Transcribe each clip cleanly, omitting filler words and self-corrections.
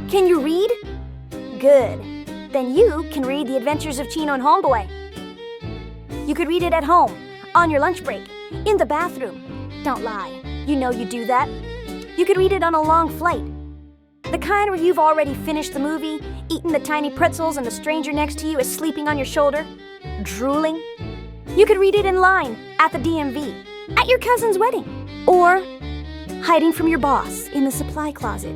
Can you read? Good. Then you can read The Adventures of Chino and Homeboy. You could read it at home, on your lunch break, in the bathroom. Don't lie. You know you do that. You could read it on a long flight. The kind where you've already finished the movie, eaten the tiny pretzels, and the stranger next to you is sleeping on your shoulder, drooling. You could read it in line, at the DMV, at your cousin's wedding, or hiding from your boss in the supply closet.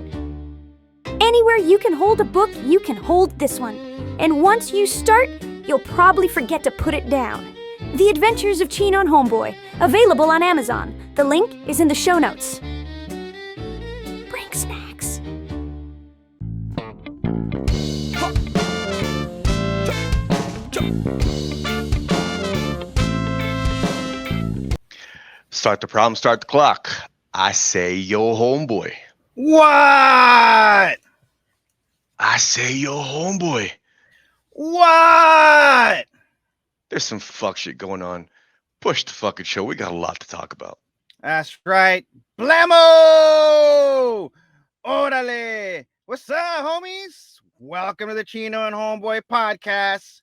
Anywhere you can hold a book, you can hold this one. And once you start, you'll probably forget to put it down. The Adventures of Chino and Homeboy, available on Amazon. The link is in the show notes. Bring snacks. Start the problem, start the clock. I say yo homeboy. What? I say yo homeboy. What? There's some fuck shit going on. Push the fucking show. We got a lot to talk about. That's right. Blammo! Orale! What's up, homies? Welcome to the Chino and Homeboy podcast.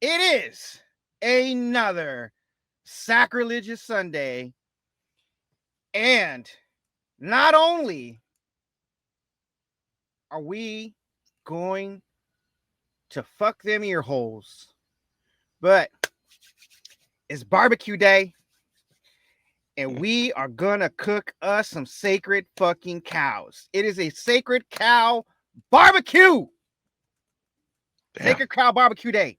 It is another sacrilegious Sunday. And not only are we going to fuck them ear holes, but it's barbecue day, and we are gonna cook us some sacred fucking cows. It is a sacred cow barbecue. Damn. Sacred cow barbecue day.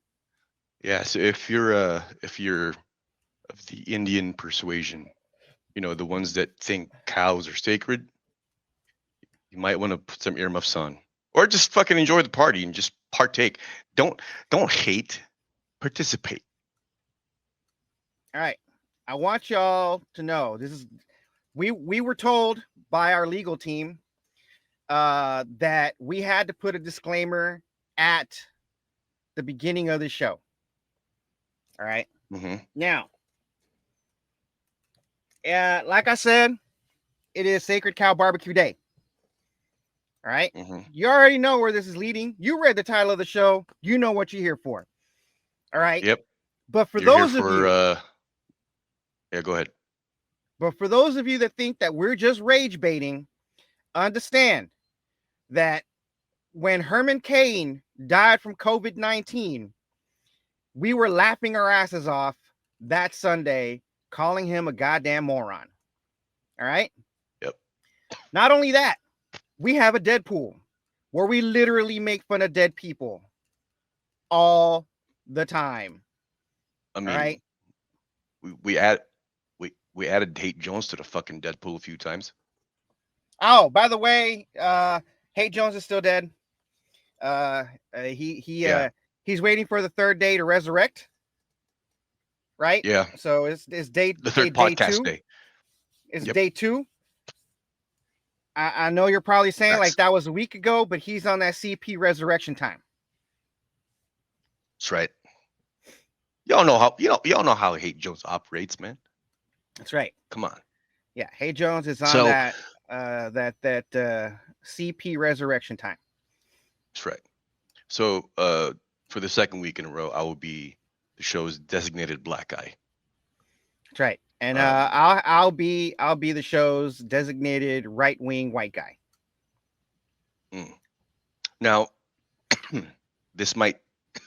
Yeah, so if you're of the Indian persuasion, you know, the ones that think cows are sacred, you might want to put some earmuffs on. Or just fucking enjoy the party and just partake. Don't hate, participate. All right. I want y'all to know this is we were told by our legal team that we had to put a disclaimer at the beginning of the show. All right. Mm-hmm. Now, like I said, it is Sacred Cow Barbecue Day. All right. Mm-hmm. You already know where this is leading. You read the title of the show. You know what you're here for. All right. Yep. But for You're those here of for, you, yeah, go ahead. but for those of you that think that we're just rage baiting, understand that when Herman Cain died from COVID-19, we were laughing our asses off that Sunday, calling him a goddamn moron. All right. Yep. Not only that, we have a Deadpool where we literally make fun of dead people all the time. I mean, all right. we added Tate Jones to the fucking Deadpool a few times. Oh, by the way, Tate Jones is still dead. He's waiting for the third day to resurrect. Right? Yeah. So it's day The third day podcast two. day. It's Yep. day 2. I know you're probably saying That's- like that was a week ago, but he's on that CP resurrection time. That's right. Y'all know how Tate Jones operates, man. That's right. Come on. Yeah, Tate Jones is on So- that CP resurrection time. That's right. So for the second week in a row, I will be the show's designated black guy. That's right. And I'll be the show's designated right-wing white guy. Now, this might,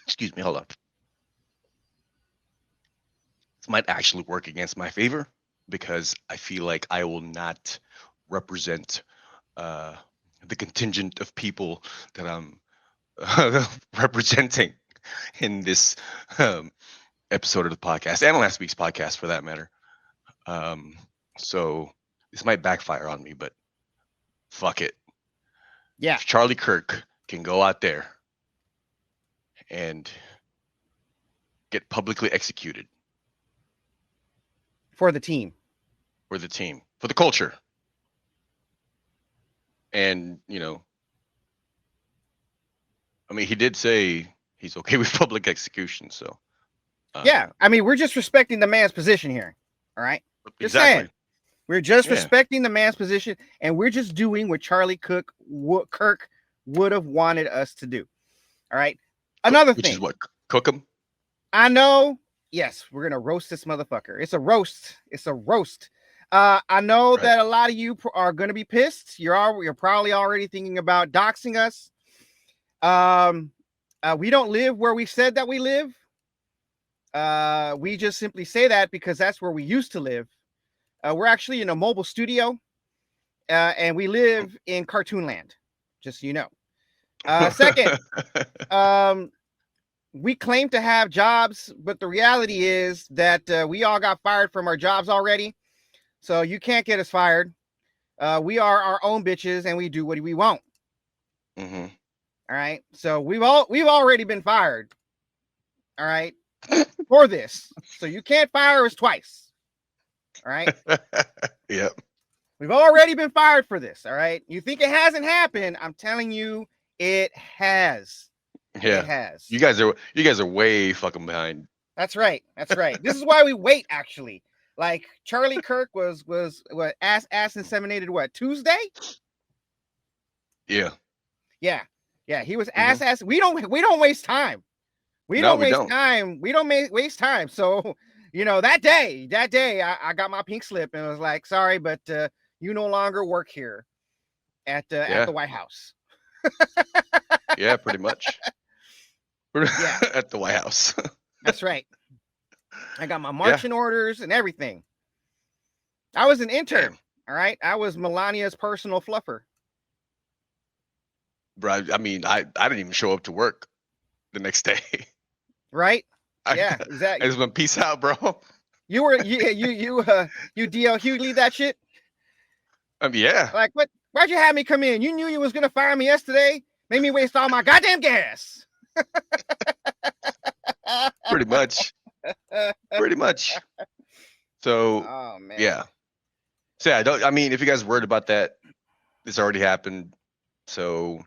excuse me, hold on. This might actually work against my favor because I feel like I will not represent the contingent of people that I'm representing in this episode of the podcast and last week's podcast for that matter. So this might backfire on me, but fuck it. Yeah. If Charlie Kirk can go out there and get publicly executed For the team. for the team, for the culture, and you know, I mean, he did say he's okay with public execution, so Yeah, I mean, we're just respecting the man's position here. All right. Just exactly. saying. We're just Yeah. respecting the man's position, and we're just doing what Charlie Kirk would have wanted us to do. All right. Another Which thing. is what? Cook them? I know. Yes, we're gonna roast this motherfucker. It's a roast. It's a roast. I know Right. that a lot of you are gonna be pissed. You're probably already thinking about doxing us. We don't live where we said that we live. We just simply say that because that's where we used to live. We're actually in a mobile studio, and we live in Cartoon Land. Just so you know. Second, we claim to have jobs, but the reality is that we all got fired from our jobs already. So you can't get us fired. We are our own bitches and we do what we want. Mm-hmm. All right. So we've already been fired. All right. For this. So you can't fire us twice. All right. Yep. We've already been fired for this. All right. You think it hasn't happened? I'm telling you, it has. Yeah. It has. You guys are way fucking behind. That's right. That's right. This is why we wait, actually. Like Charlie Kirk was what Assassinseminated what, Tuesday? Yeah. Yeah. Yeah, he was ass. We don't waste time. We don't waste time. We don't waste time. So, you know, that day I got my pink slip and was like, sorry, but you no longer work here at the White House. Yeah, pretty much. Yeah. At the White House. That's right. I got my marching orders and everything. I was an intern. Damn. All right. I was Melania's personal fluffer. Bro, I mean, I didn't even show up to work the next day. Right? Yeah, exactly. I just went, peace out, bro. You were you DL Hughley that shit? Yeah. Like, what? Why'd you have me come in? You knew you was gonna fire me yesterday. Made me waste all my goddamn gas. Pretty much. Pretty much. So, oh man. yeah. So yeah, I mean, if you guys are worried about that, this already happened. So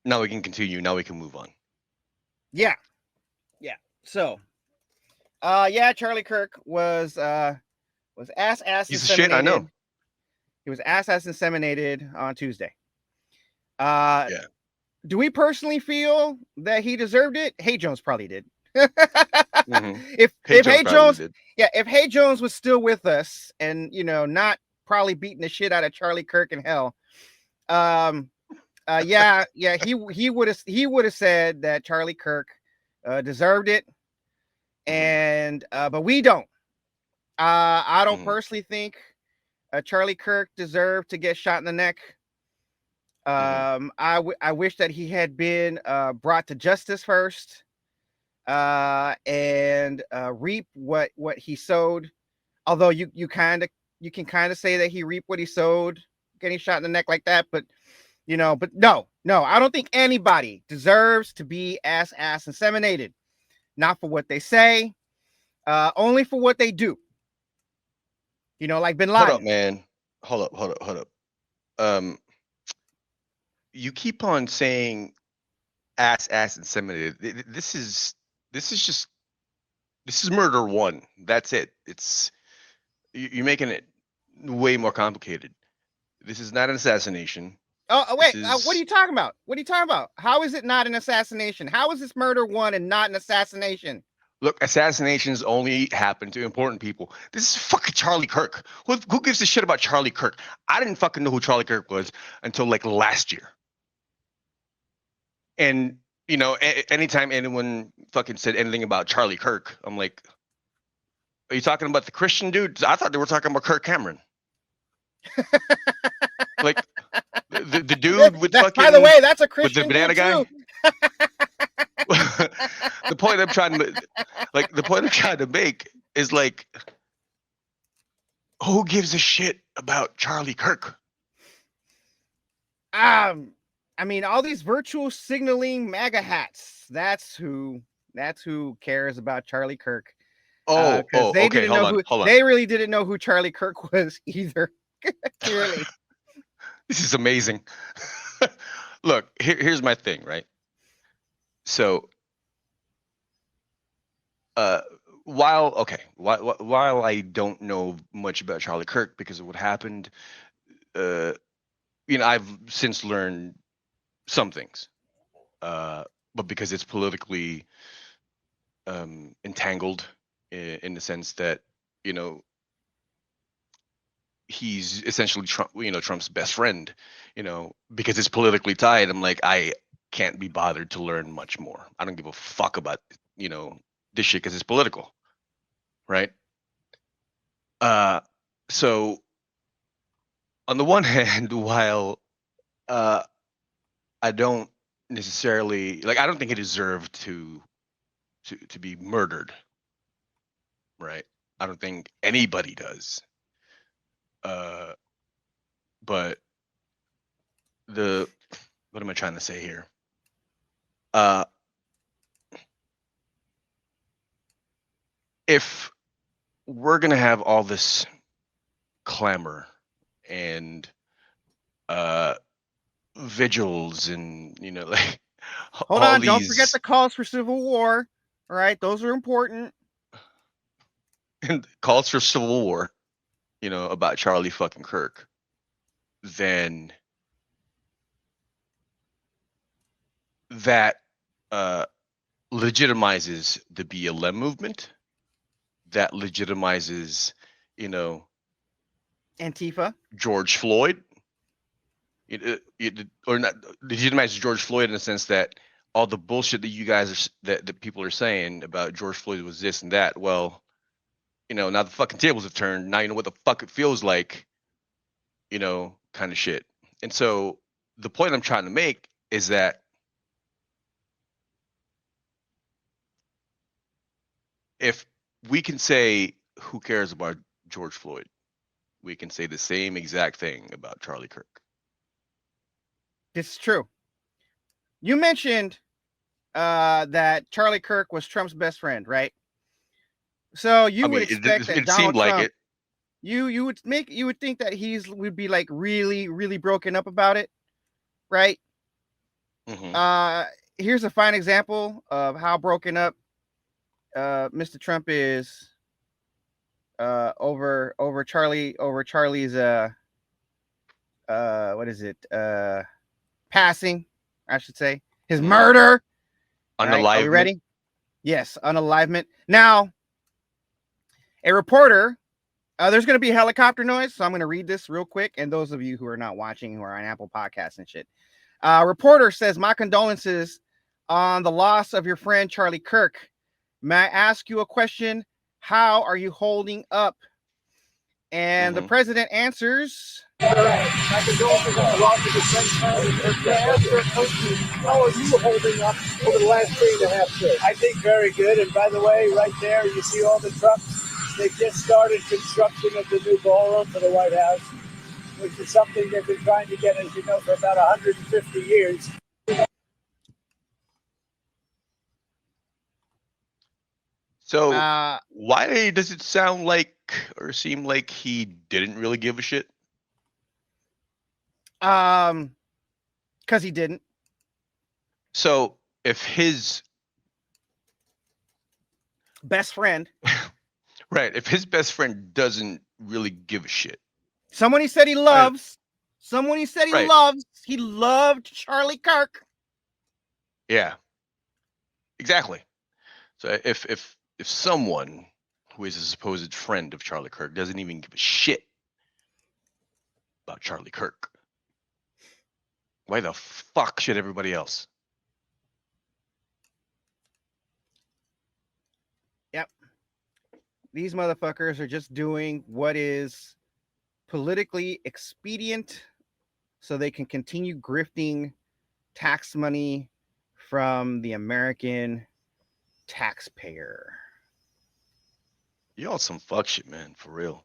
now we can continue. Now we can move on. Yeah. Yeah. So yeah, Charlie Kirk was ass He's a shit, I know. He was ass-inseminated on Tuesday. Yeah. Do we personally feel that he deserved it? Hey Jones probably did. If Hey Jones, if Hey Jones was still with us and, you know, not probably beating the shit out of Charlie Kirk in hell, he would have said that Charlie Kirk deserved it, and but we don't. I don't personally think Charlie Kirk deserved to get shot in the neck. I wish that he had been brought to justice first, and reap what he sowed. Although you can kind of say that he reaped what he sowed, getting shot in the neck like that, but no, I don't think anybody deserves to be ass-inseminated. Not for what they say, only for what they do. You know, like Bin Laden. Hold up, man. Hold up. You keep on saying ass-inseminated. This is murder one. That's it. You're making it way more complicated. This is not an assassination. Oh wait, what are you talking about? What are you talking about? How is it not an assassination? How is this murder one and not an assassination? Look, assassinations only happen to important people. This is fucking Charlie Kirk. Who gives a shit about Charlie Kirk? I didn't fucking know who Charlie Kirk was until like last year. And, you know, anytime anyone fucking said anything about Charlie Kirk, I'm like, are you talking about the Christian dude? I thought they were talking about Kirk Cameron. Like the dude with fucking. By the way, that's a Christian with the banana guy. The point I'm trying to make is like, who gives a shit about Charlie Kirk? I mean, all these virtual signaling MAGA hats. That's who cares about Charlie Kirk. Okay. Hold on. They really didn't know who Charlie Kirk was either. Clearly. This is amazing. Look, here's my thing, right? So, while I don't know much about Charlie Kirk because of what happened, you know, I've since learned some things, but because it's politically entangled in the sense that, you know, he's essentially Trump, you know, Trump's best friend, you know, because it's politically tied. I'm like, I can't be bothered to learn much more. I don't give a fuck about, you know, this shit because it's political, right? So on the one hand, while I don't necessarily like, I don't think he deserved to be murdered, right? I don't think anybody does. But what am I trying to say here? If we're gonna have all this clamor and vigils and, you know, like Hold all on, these... don't forget the calls for civil war. All right, those are important. And calls for civil war, you know, about Charlie fucking Kirk, then that legitimizes the BLM movement. That legitimizes, you know, Antifa. George Floyd. Or not legitimizes George Floyd in the sense that all the bullshit that you guys are, that people are saying about George Floyd was this and that. Well, you know, now the fucking tables have turned. Now you know what the fuck it feels like, you know, kind of shit. And so the point I'm trying to make is that if we can say, who cares about George Floyd, we can say the same exact thing about Charlie Kirk. This is true. You mentioned that Charlie Kirk was Trump's best friend, right? So you would expect that it Donald seemed like Trump, it. you would think that would be like really, really broken up about it, right? Mm-hmm. Here's a fine example of how broken up Mr. Trump is over Charlie's what is it? Passing, I should say. His murder. Unalivement. Right, are we ready? Yes, unalivement. Now, a reporter, there's going to be helicopter noise, so I'm going to read this real quick. And those of you who are not watching, who are on Apple Podcasts and shit. Reporter says, my condolences on the loss of your friend, Charlie Kirk. May I ask you a question? How are you holding up? And the president answers... My condolences on the loss of your friend, Charlie Kirk. How are you holding up over the last 3.5 years? I think very good. And by the way, right there, you see all the trucks. They've just started construction of the new ballroom for the White House, which is something they've been trying to get, as you know, for about 150 years. So why does it sound like or seem like he didn't really give a shit? Because he didn't. So if his best friend, right, if his best friend doesn't really give a shit, someone he said he loves, he loved Charlie Kirk. Yeah, exactly. So if someone who is a supposed friend of Charlie Kirk doesn't even give a shit about Charlie Kirk, why the fuck should everybody else? Yep. These motherfuckers are just doing what is politically expedient so they can continue grifting tax money from the American taxpayer. Y'all some fuck shit, man, for real.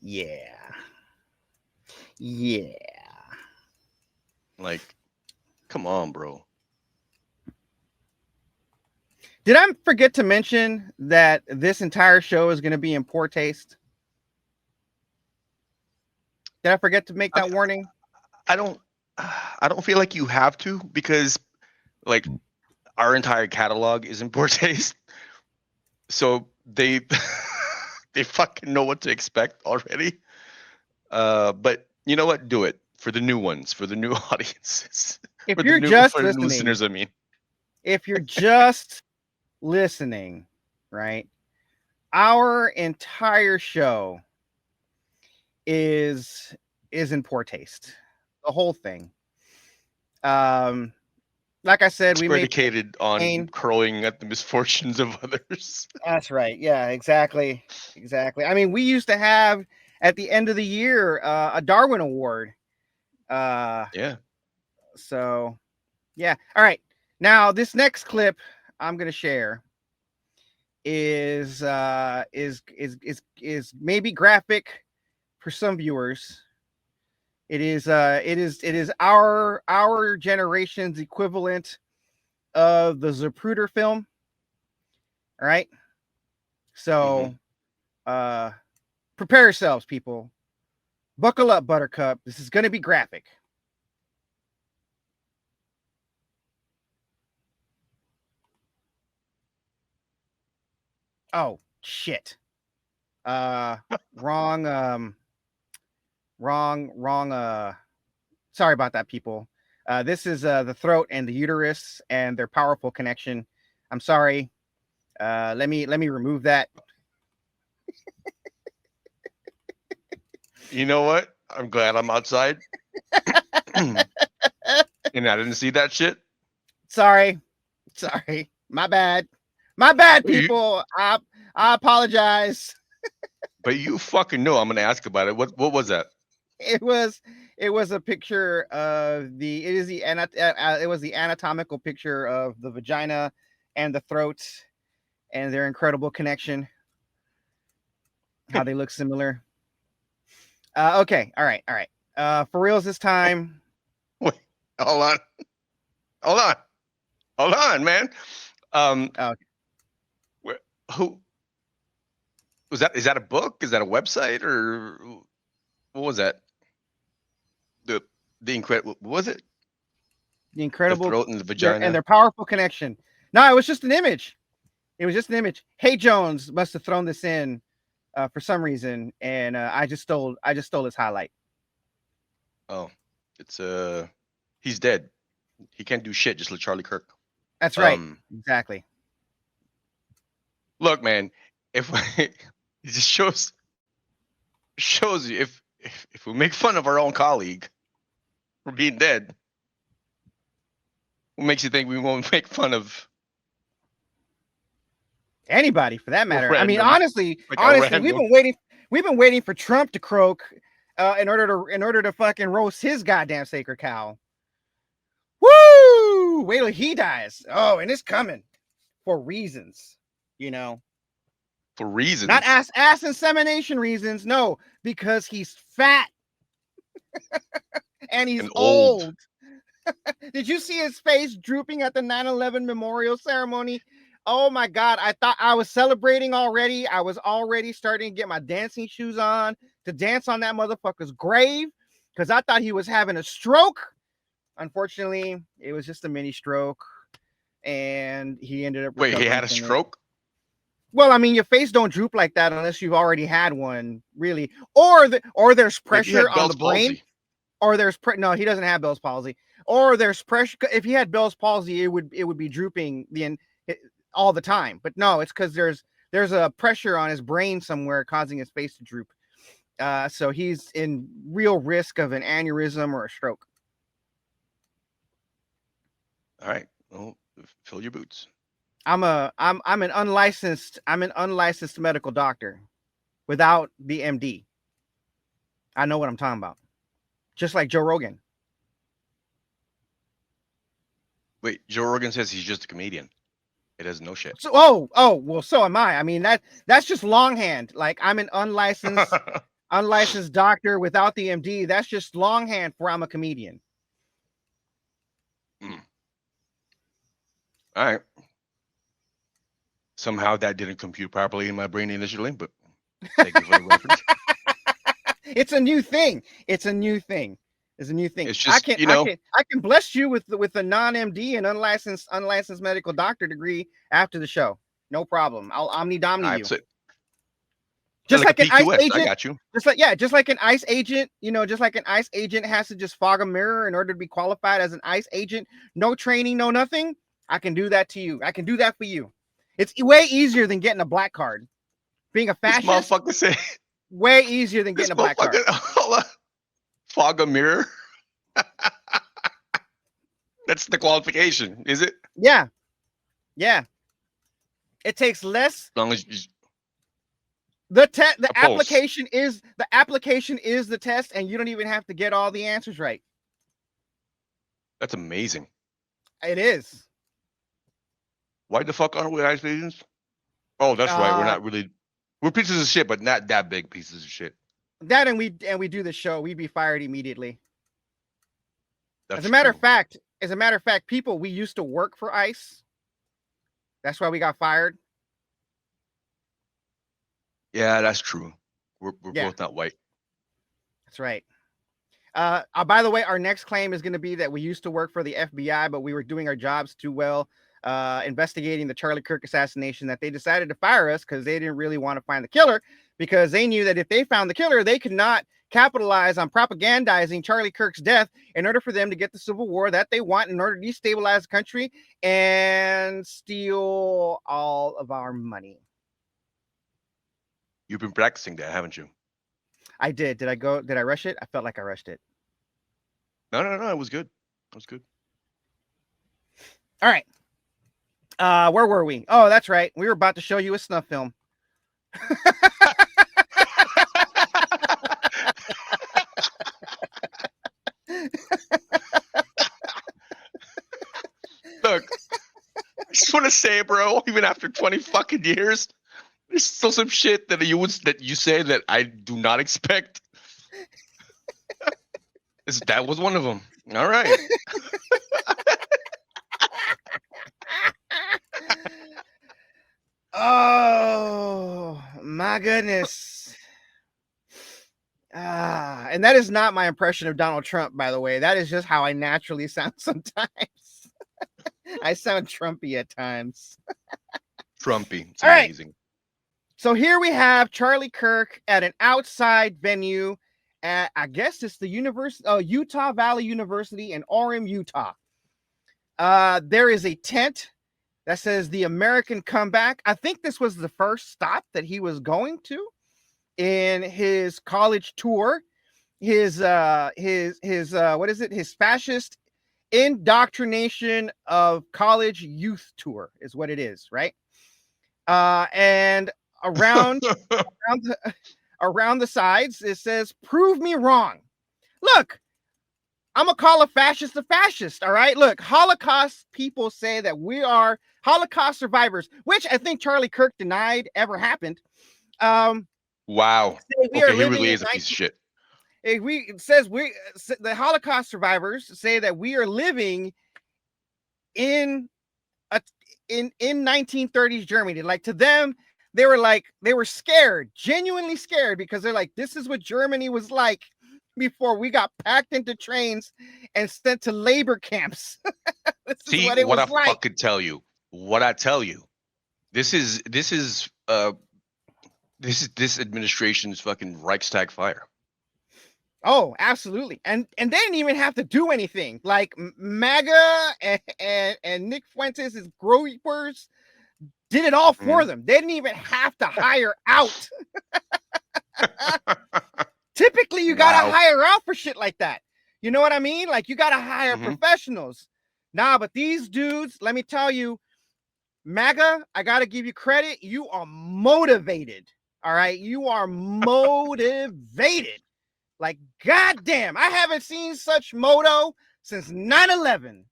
Yeah. Like, come on, bro. Did I forget to mention that this entire show is going to be in poor taste? Did I forget to make that warning? I don't feel like you have to, because like our entire catalog is in poor taste. So they fucking know what to expect already. But you know what? Do it. for the new ones, for the new audiences. If For you're the new, just for the listening, listeners, I mean. if you're just listening, right? Our entire show is in poor taste. The whole thing. Like I said, It's we made predicated on Kane. crowing at the misfortunes of others. That's right. Yeah, exactly. Exactly. I mean, we used to have at the end of the year a Darwin Award. Yeah. So yeah. All right. Now this next clip I'm gonna share is maybe graphic for some viewers. It is our generation's equivalent of the Zapruder film. All right. So prepare yourselves, people. Buckle up, Buttercup. This is gonna be graphic. Oh shit. Wrong sorry about that, people. This is the throat and the uterus and their powerful connection. I'm sorry. Let me remove that. You know what? I'm glad I'm outside. And I didn't see that shit. Sorry. My bad, You- people. I apologize. But you fucking know I'm gonna ask about it. What was that? It was a picture of it was the anatomical picture of the vagina and the throat and their incredible connection. How they look similar. Okay, all right. For reals this time. Wait, hold on, man. Okay. Who was that? Is that a book? Is that a website, or what was that? The incredible, what was it? The incredible The throat and the vagina and their powerful connection. No, it was just an image. Hey Jones must have thrown this in for some reason, and I just stole his highlight. Oh, it's he's dead. He can't do shit. Just like Charlie Kirk. That's right. Exactly. Look, man. If it just shows you if we make fun of our own colleague for being dead, what makes you think we won't make fun of Anybody for that matter? I mean, Random. honestly, random. we've been waiting for Trump to croak in order to fucking roast his goddamn sacred cow. Woo! Wait till he dies. Oh, and it's coming for reasons, you know. for reasons? Not ass insemination reasons, no, because he's fat and he's And old. old. Did you see his face drooping at the 9/11 memorial ceremony? Oh my God. I thought I was celebrating already. I was already starting to get my dancing shoes on to dance on that motherfucker's grave because I thought he was having a stroke. Unfortunately, it was just a mini stroke and he ended up. Wait, he had a recovering from it. stroke? Well, I mean, your face don't droop like that unless you've already had one, really. Or there's Like, he had pressure on the Bell's brain. palsy. Or there's no, he doesn't have Bell's palsy. Or there's pressure. If he had Bell's palsy, it would be drooping all the time. But no, it's because there's a pressure on his brain somewhere causing his face to droop. So he's in real risk of an aneurysm or a stroke. All right. Well, fill your boots. I'm an unlicensed medical doctor without the MD. I know what I'm talking about. Just like Joe Rogan. Wait, Joe Rogan says he's just a comedian. It has no shit. So well, so am I. I mean that's just longhand. Like I'm an unlicensed doctor without the MD. That's just longhand for I'm a comedian. All right. Somehow that didn't compute properly in my brain initially, but thank you for the reference. It's a new thing. It's a new thing. It's just, I can bless you with a non-MD and unlicensed medical doctor degree after the show. No problem. I'll omni-domini you. So Just like an ice PQS, I agent, got you. just like an ice agent, just like an ice agent has to just fog a mirror in order to be qualified as an ice agent. No training, no nothing. I can do that to you. I can do that for you. It's way easier than getting a black card. Being a This fascist, motherfucker say way easier than this getting a black card. motherfucker fog a mirror. That's the qualification, is it? Yeah. It takes less. As long as you, The Oppose. application is the test, and you don't even have to get all the answers right. that's amazing. It is. Why the fuck aren't we ice agents? Oh, that's right. We're pieces of shit, but not that big pieces of shit. That and we do the show, we'd be fired immediately. That's As a matter true. of fact, people, we used to work for ICE. That's why we got fired. Yeah, that's true. We're Yeah. both not white. That's right. By the way, our next claim is going to be that we used to work for the FBI, but we were doing our jobs too well, investigating the Charlie Kirk assassination, that they decided to fire us because they didn't really want to find the killer, because they knew that if they found the killer, they could not capitalize on propagandizing Charlie Kirk's death in order for them to get the civil war that they want, in order to destabilize the country and steal all of our money. You've been practicing that, haven't you? I did. Did I rush it? I felt like I rushed it. No. It was good. It was good. All right. Where were we? Oh, that's right. We were about to show you a snuff film. Look, I just want to say, bro, even after 20 fucking years, there's still some shit that you say that I do not expect. That was one of them. All right. Oh my goodness. And that is not my impression of Donald Trump, by the way. That is just how I naturally sound sometimes. I sound Trumpy at times. Trumpy. It's All right. amazing. So here we have Charlie Kirk at an outside venue at, I guess it's the Utah Valley University in Orem, Utah. There is a tent that says the American Comeback. I think this was the first stop that he was going to in his college tour. His what is it? His fascist indoctrination of college youth tour is what it is, right? And around the sides, it says, "Prove me wrong." Look, I'm gonna call a fascist. All right. Look, Holocaust people say that we are Holocaust survivors, which I think Charlie Kirk denied ever happened. Wow. We are Okay, he living really in is a piece of shit. The Holocaust survivors say that we are living in 1930s Germany. Like, to them, they were scared, genuinely scared, because they're like, this is what Germany was like before we got packed into trains and sent to labor camps. This is what it was like. Fucking tell you. What I tell you. This is this administration's fucking Reichstag fire. Oh, absolutely. And they didn't even have to do anything. Like, MAGA and Nick Fuentes' Groypers did it all for them. They didn't even have to hire out. Typically, you gotta hire out for shit like that. You know what I mean? Like, you gotta hire professionals. Nah, but these dudes, let me tell you, MAGA, I gotta give you credit. You are motivated. All right, you are motivated. Like, goddamn, I haven't seen such moto since 9/11.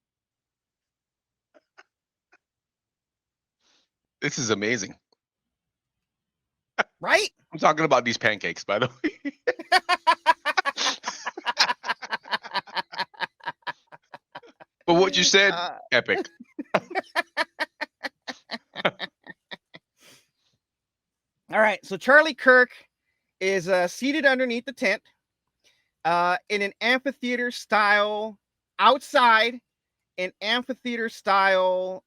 This is amazing. Right? I'm talking about these pancakes, by the way. But what you said, epic. All right, so Charlie Kirk is seated underneath the tent in an amphitheater style, outside an amphitheater style,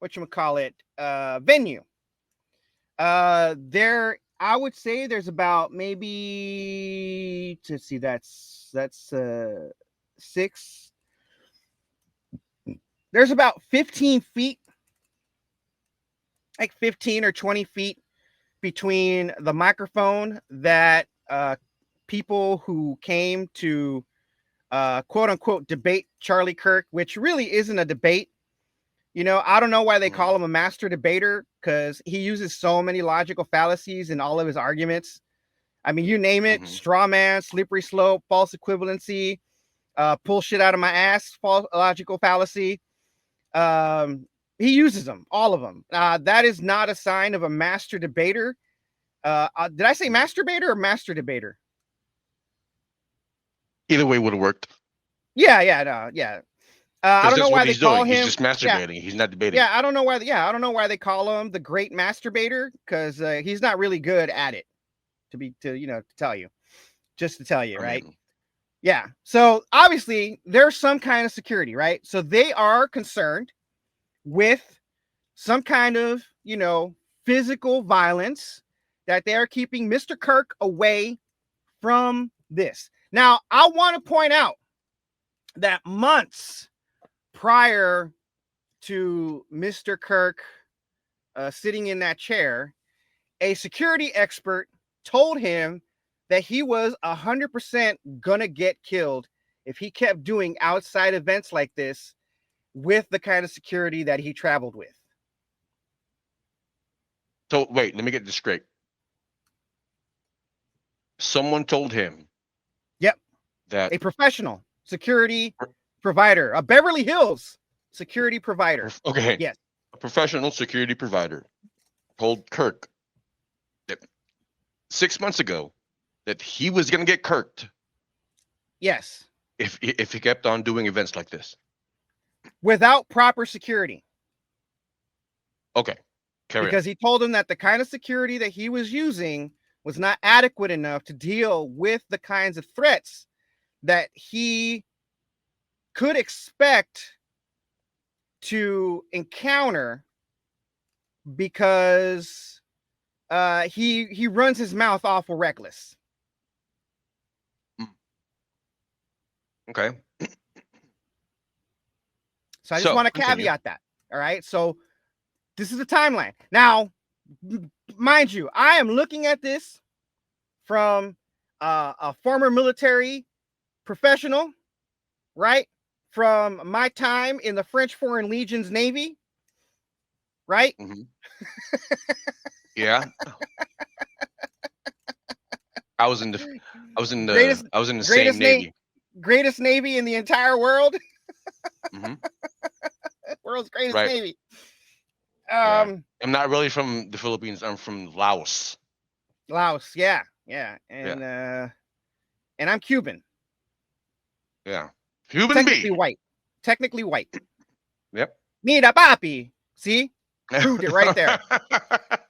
whatchamacallit, venue. There, I would say there's about maybe, let's see, that's 6. There's about 15 feet, like 15 or 20 feet between the microphone that people who came to quote unquote debate Charlie Kirk, which really isn't a debate. You know, I don't know why they call him a master debater, because he uses so many logical fallacies in all of his arguments. I mean, you name it, straw man, slippery slope, false equivalency, pull shit out of my ass, false logical fallacy. He uses them, all of them. That is not a sign of a master debater. Did I say masturbator or master debater? Either way would have worked. Yeah. I don't know why they call him. He's just masturbating. He's not debating. I don't know why. I don't know why they call him the great masturbator, because he's not really good at it. To tell you, right? Yeah. So obviously there's some kind of security, right? So they are concerned with some kind of, physical violence, that they are keeping Mr. Kirk away from this. Now, I want to point out that months prior to Mr. Kirk sitting in that chair, a security expert told him that he was 100% gonna get killed if he kept doing outside events like this with the kind of security that he traveled with. So wait, let me get this straight. Someone told him. Yep. That a professional security provider, a Beverly Hills security provider. Okay. Yes. A professional security provider told Kirk that 6 months ago that he was going to get kirked. Yes. If he kept on doing events like this. Without proper security. Okay. Because he told him that the kind of security that he was using was not adequate enough to deal with the kinds of threats that he could expect to encounter, because he runs his mouth awful reckless. Okay. So I just want to caveat that. All right. So this is the timeline. Now, mind you, I am looking at this from a former military professional, right? From my time in the French Foreign Legion's Navy, right? Yeah. I was in the same Navy. Greatest Navy in the entire world. World's greatest Navy. I'm not really from the Philippines. I'm from Laos. Yeah. And I'm Cuban. Yeah. Cuban Technically white. Yep. Mira papi. See? Proved it right there.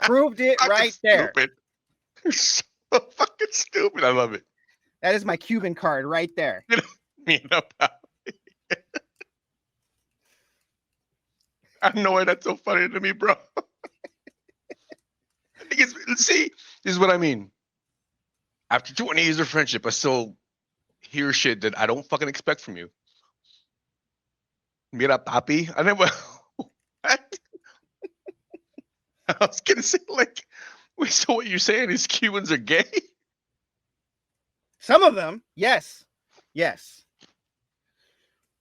Proved it right there. Stupid. You're so fucking stupid. I love it. That is my Cuban card right there. Mira papi. I know why that's so funny to me, bro. See, this is what I mean. After 20 years of friendship, I still hear shit that I don't fucking expect from you. Mira papi. I never. What? I was gonna say, like, wait, so what you're saying is Cubans are gay? Some of them, yes.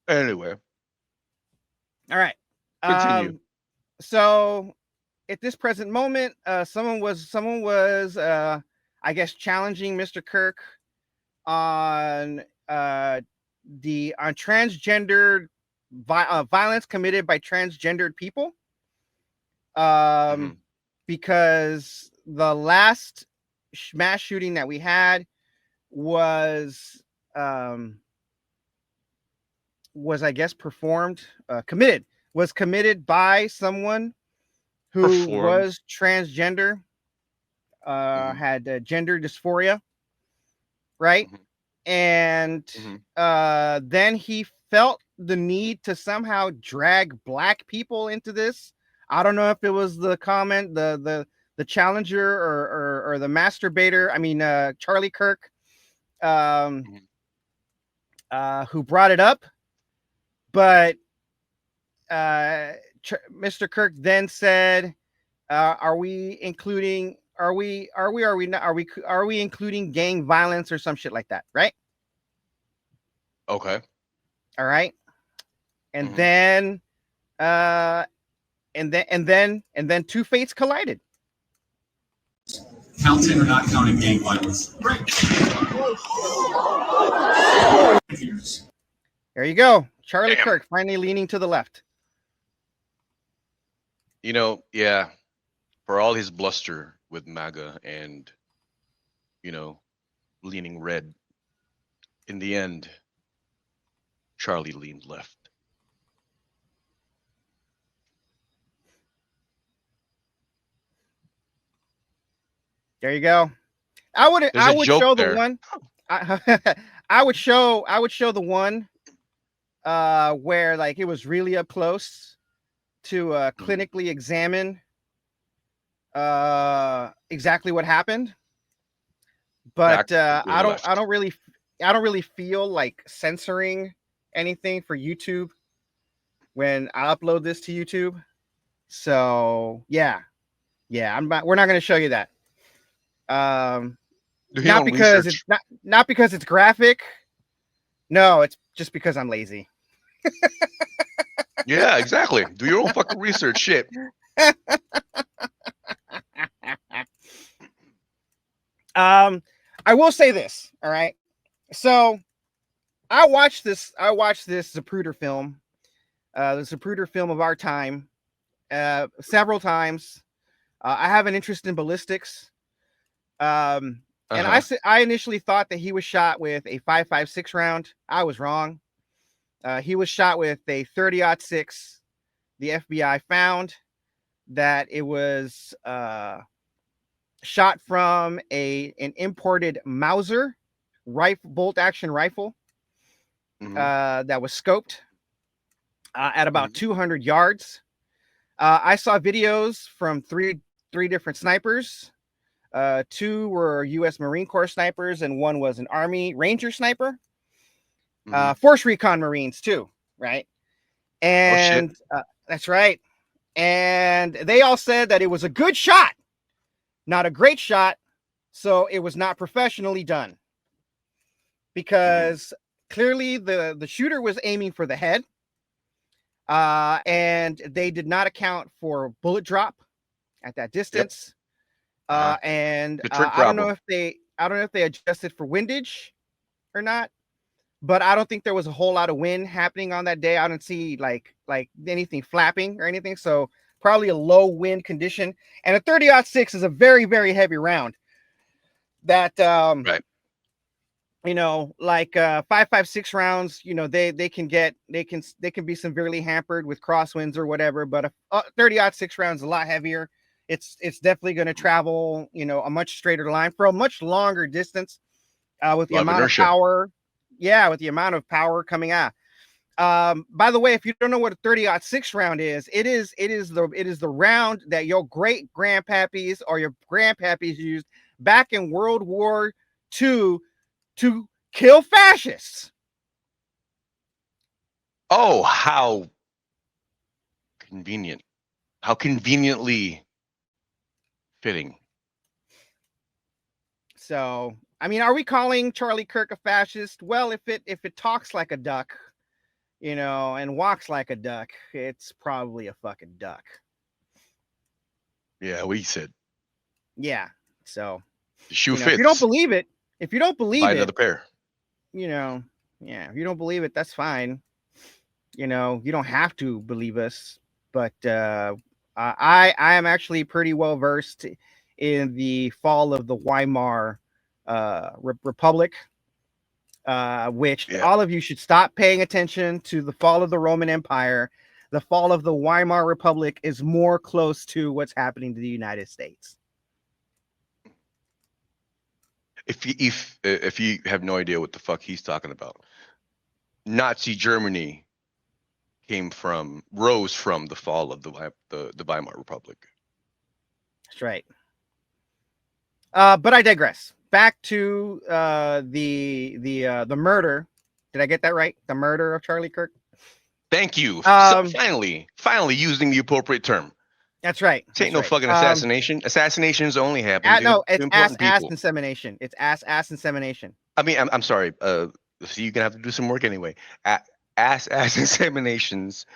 Anyway. All right. Continue. So at this present moment, someone was I guess challenging Mr. Kirk on transgendered violence committed by transgendered people. Because the last mass shooting that we had was I guess committed by someone who was transgender, had gender dysphoria, right? And then he felt the need to somehow drag black people into this. I don't know if it was the comment, the the challenger or the masturbator. I mean, Charlie Kirk, who brought it up, but Mr. Kirk then said, "Are we including? Are we including gang violence or some shit like that?" Right? Okay. All right. And Mhm. then and then two fates collided. Counting or not counting gang violence? There you go. Charlie Damn. Kirk finally leaning to the left. You know, yeah, for all his bluster with MAGA and, you know, leaning red, in the end, Charlie leaned left. There you go. I would joke show there. the one. I would show the one where like it was really up close to clinically examine exactly what happened. But I don't really feel like censoring anything for YouTube when I upload this to YouTube. So yeah, we're not going to show you that. Not because it's not because it's graphic. No, it's just because I'm lazy. Yeah, exactly. Do your own fucking research, shit. I will say this, all right. So I watched this Zapruder film, the Zapruder film of our time, several times. I have an interest in ballistics. And I initially thought that he was shot with a 5.56 round. I was wrong. He was shot with a 30-06. The FBI found that it was shot from an imported Mauser rifle, bolt action rifle, that was scoped at about 200 yards. I saw videos from three different snipers. Two were U.S. Marine Corps snipers, and one was an Army Ranger sniper. Force Recon Marines too, right? And that's right. And they all said that it was a good shot, not a great shot, so it was not professionally done. Because clearly the shooter was aiming for the head, and they did not account for bullet drop at that distance. And I don't know if they adjusted for windage or not, but I don't think there was a whole lot of wind happening on that day. I don't see like anything flapping or anything, so probably a low wind condition. And a 30-06 is a very, very heavy round. That right. You know, like 5.56 rounds, you know, they can be severely hampered with crosswinds or whatever. But a 30-06 round is a lot heavier. It's definitely going to travel, you know, a much straighter line for a much longer distance, with the amount of power. Yeah, with the amount of power coming out. By the way, if you don't know what a 30-06 round is, it is the round that your great grandpappies or your grandpappies used back in World War II to kill fascists. Oh, how convenient. How conveniently fitting. So, I mean, are we calling Charlie Kirk a fascist? Well, if it talks like a duck, you know, and walks like a duck, it's probably a fucking duck. Yeah, we said. Yeah. So, the shoe fits. If you don't believe it, buy another pair. You know, yeah, if you don't believe it, that's fine. You know, you don't have to believe us, but I am actually pretty well versed in the fall of the Weimar Republic, which all of you should stop paying attention to. The fall of the Roman Empire. The fall of the Weimar Republic is more close to what's happening to the United States. If you have no idea what the fuck he's talking about, Nazi Germany rose from the fall of the Weimar Republic. That's right. But I digress. Back to the murder. Did I get that right? The murder of Charlie Kirk. Thank you. Um, Finally using the appropriate term. That's right. This ain't That's no right. fucking assassination. Assassinations only happen to No, it's important ass people. insemination. It's ass insemination. I mean, I'm sorry. So you're gonna have to do some work anyway. Ass inseminations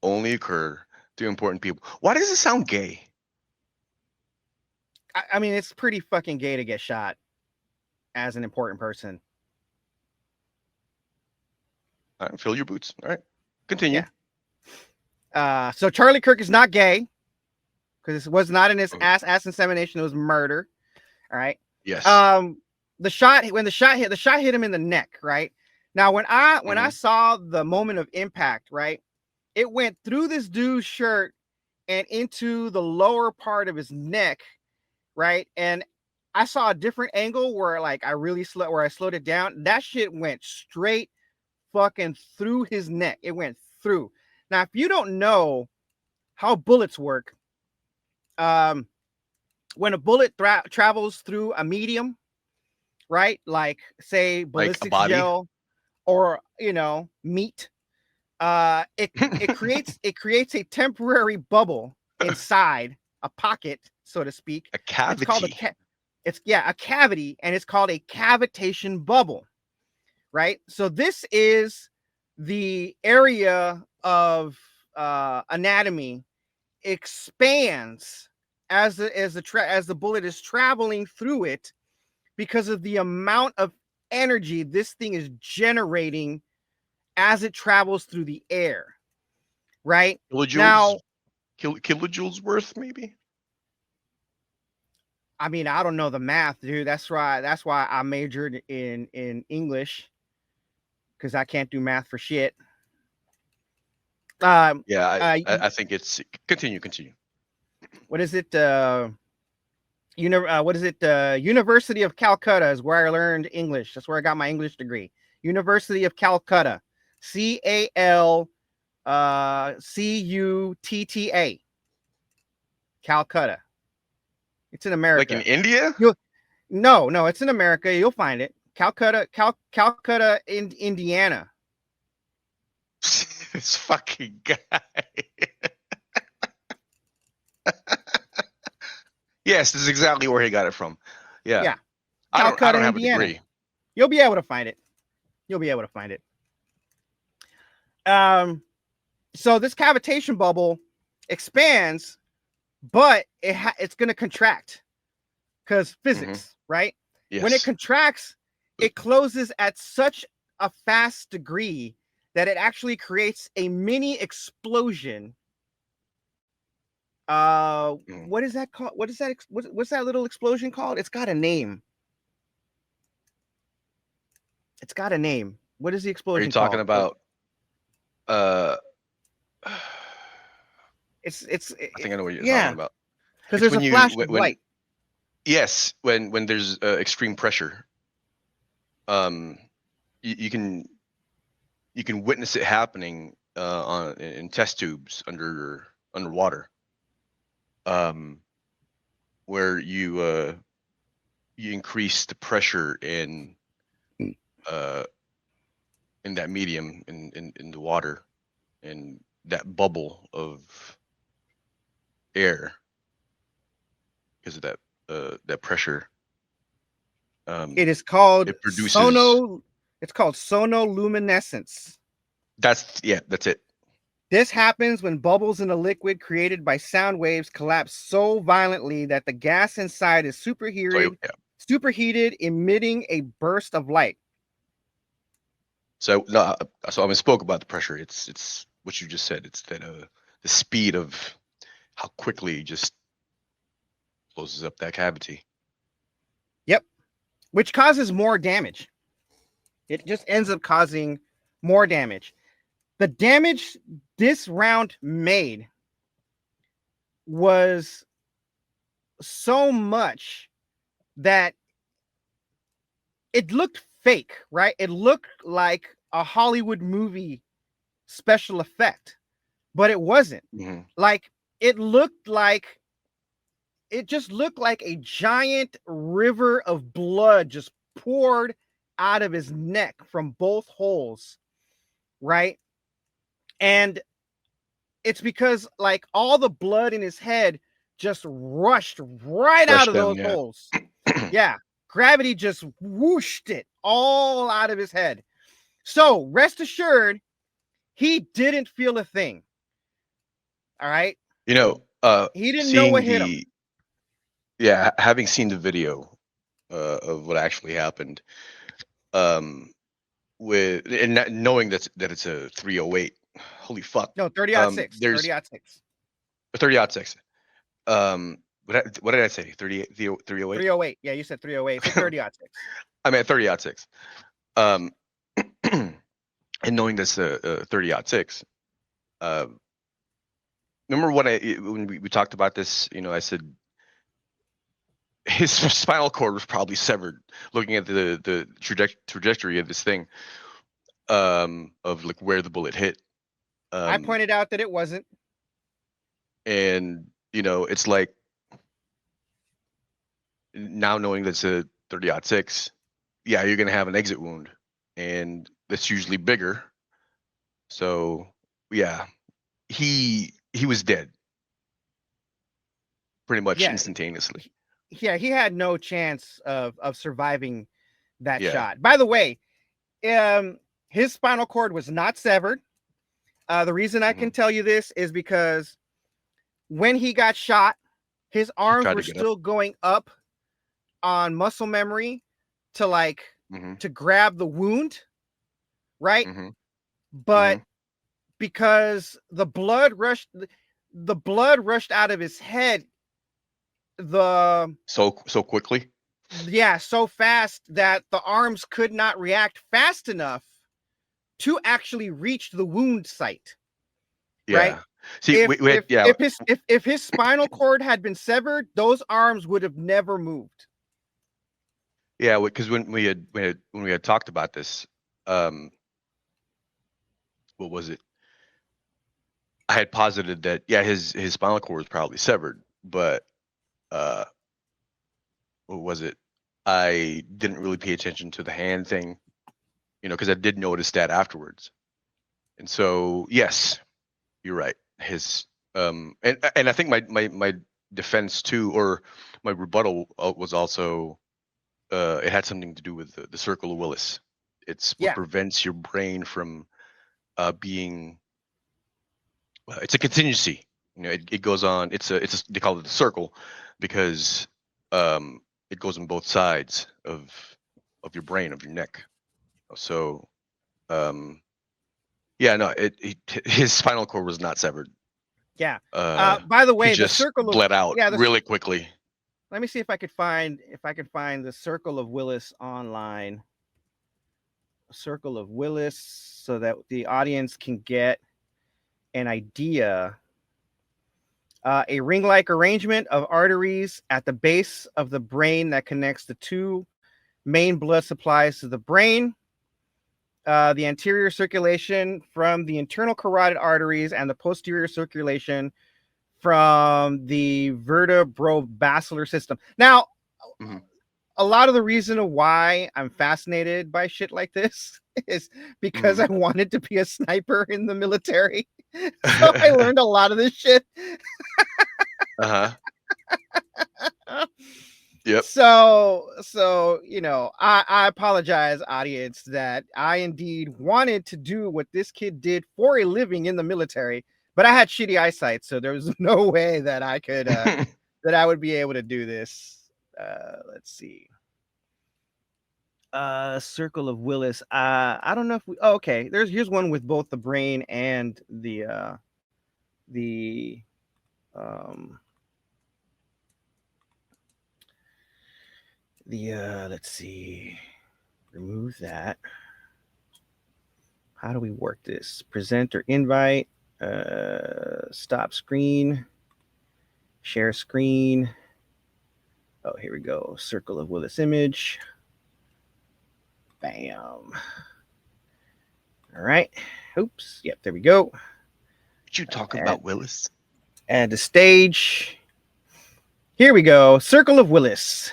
only occur to important people. Why does it sound gay? I mean, it's pretty fucking gay to get shot as an important person. All right, fill your boots. All right, continue. Yeah. So Charlie Kirk is not gay because it was not in his ass insemination. It was murder. All right. Yes. When the shot hit him in the neck. Right. Now, when I saw the moment of impact, right, it went through this dude's shirt and into the lower part of his neck. Right. And I saw a different angle where like I slowed it down. That shit went straight fucking through his neck. It went through. Now, if you don't know how bullets work, when a bullet travels through a medium, right? Like say ballistic gel or meat, it creates a temporary bubble inside a pocket, so to speak. A cavity. It's called a cavity, and it's called a cavitation bubble, right? So this is the area of anatomy expands as the bullet is traveling through it because of the amount of energy this thing is generating as it travels through the air, right? Kilojoules worth, maybe. I mean, I don't know the math, dude. That's why I majored in English, because I can't do math for shit. I think it's continue. What is it? University of Calcutta is where I learned English. That's where I got my English degree. University of Calcutta, CALCUTTA, Calcutta. It's in America. Like in India? No, it's in America. You'll find it. Calcutta, Indiana. This fucking guy. Yes, this is exactly where he got it from. Yeah. I don't have Indiana. a degree. You'll be able to find it. So this cavitation bubble expands, but it's going to contract because physics, right? Yes. When it contracts, it closes at such a fast degree that it actually creates a mini explosion. What is that called? What's that little explosion called? It's got a name. What is the explosion? Are you talking called? about? I think I know what you're talking about. Because there's a flash of light. Yes, when there's extreme pressure, you can witness it happening in test tubes underwater, where you increase the pressure in that medium in the water, and that bubble of air because of that pressure. It is called it produces It's called sonoluminescence. That's it. This happens when bubbles in a liquid created by sound waves collapse so violently that the gas inside is superheated, emitting a burst of light. So I spoke about the pressure. It's what you just said. It's that the speed of how quickly it just closes up that cavity. Yep, which causes more damage. It just ends up causing more damage. The damage this round made was so much that it looked fake, right? It looked like a Hollywood movie special effect, but it wasn't. Mm-hmm. Like, it looked like it just looked like a giant river of blood just poured out of his neck from both holes, right? And it's because like all the blood in his head just rushed right out of those holes. Yeah, gravity just whooshed it all out of his head. So rest assured, he didn't feel a thing. All right. You know, He didn't know what hit him. Yeah, having seen the video of what actually happened, with and knowing that it's a 308. Holy fuck! No, 30-06. There's 30-06. 30-06. What did I say? 308. 308. Yeah, you said 308. So 30-06. I meant 30-06. And knowing that's a 30-06. Remember when we talked about this? You know, I said his spinal cord was probably severed. Looking at the trajectory of this thing, of like where the bullet hit. I pointed out that it wasn't. And you know, it's like now knowing that's a 30-06, yeah, you're gonna have an exit wound, and that's usually bigger. So yeah, he was dead pretty much instantaneously. Yeah, he had no chance of surviving that shot. By the way, his spinal cord was not severed. The reason I can tell you this is because when he got shot, his arms were still going up on muscle memory to like to grab the wound, right? But because the blood rushed out of his head so quickly, so fast that the arms could not react fast enough to actually reach the wound site. Right? See, if his spinal cord had been severed, those arms would have never moved. Yeah, because when we had talked about this, what was it? I had posited that his spinal cord was probably severed, but what was it? I didn't really pay attention to the hand thing, you know, because I did notice that afterwards. And so yes, you're right. His and I think my defense too, or my rebuttal was also it had something to do with the circle of Willis. It's what prevents your brain from being. It's a contingency. You know, it goes on. They call it the circle because it goes on both sides of your brain, of your neck. So his spinal cord was not severed. Yeah. By the way, he just bled out really quickly. Let me see if I could find the circle of Willis online. Circle of Willis, so that the audience can get an idea. A ring-like arrangement of arteries at the base of the brain that connects the two main blood supplies to the brain. The anterior circulation from the internal carotid arteries and the posterior circulation from the vertebrobasilar system. Now, a lot of the reason why I'm fascinated by shit like this is because I wanted to be a sniper in the military. So I learned a lot of this shit. Yep. So you know, I apologize, audience, that I indeed wanted to do what this kid did for a living in the military, but I had shitty eyesight, so there was no way that I could that I would be able to do this. Let's see. Circle of Willis. I don't know if we. Oh, okay. Here's one with both the brain and the let's see. Remove that. How do we work this? Present or invite. Stop screen. Share screen. Oh, here we go. Circle of Willis image. Bam. All right. Oops. Yep, there we go. What you talking about, Willis? And the stage. Here we go. Circle of Willis.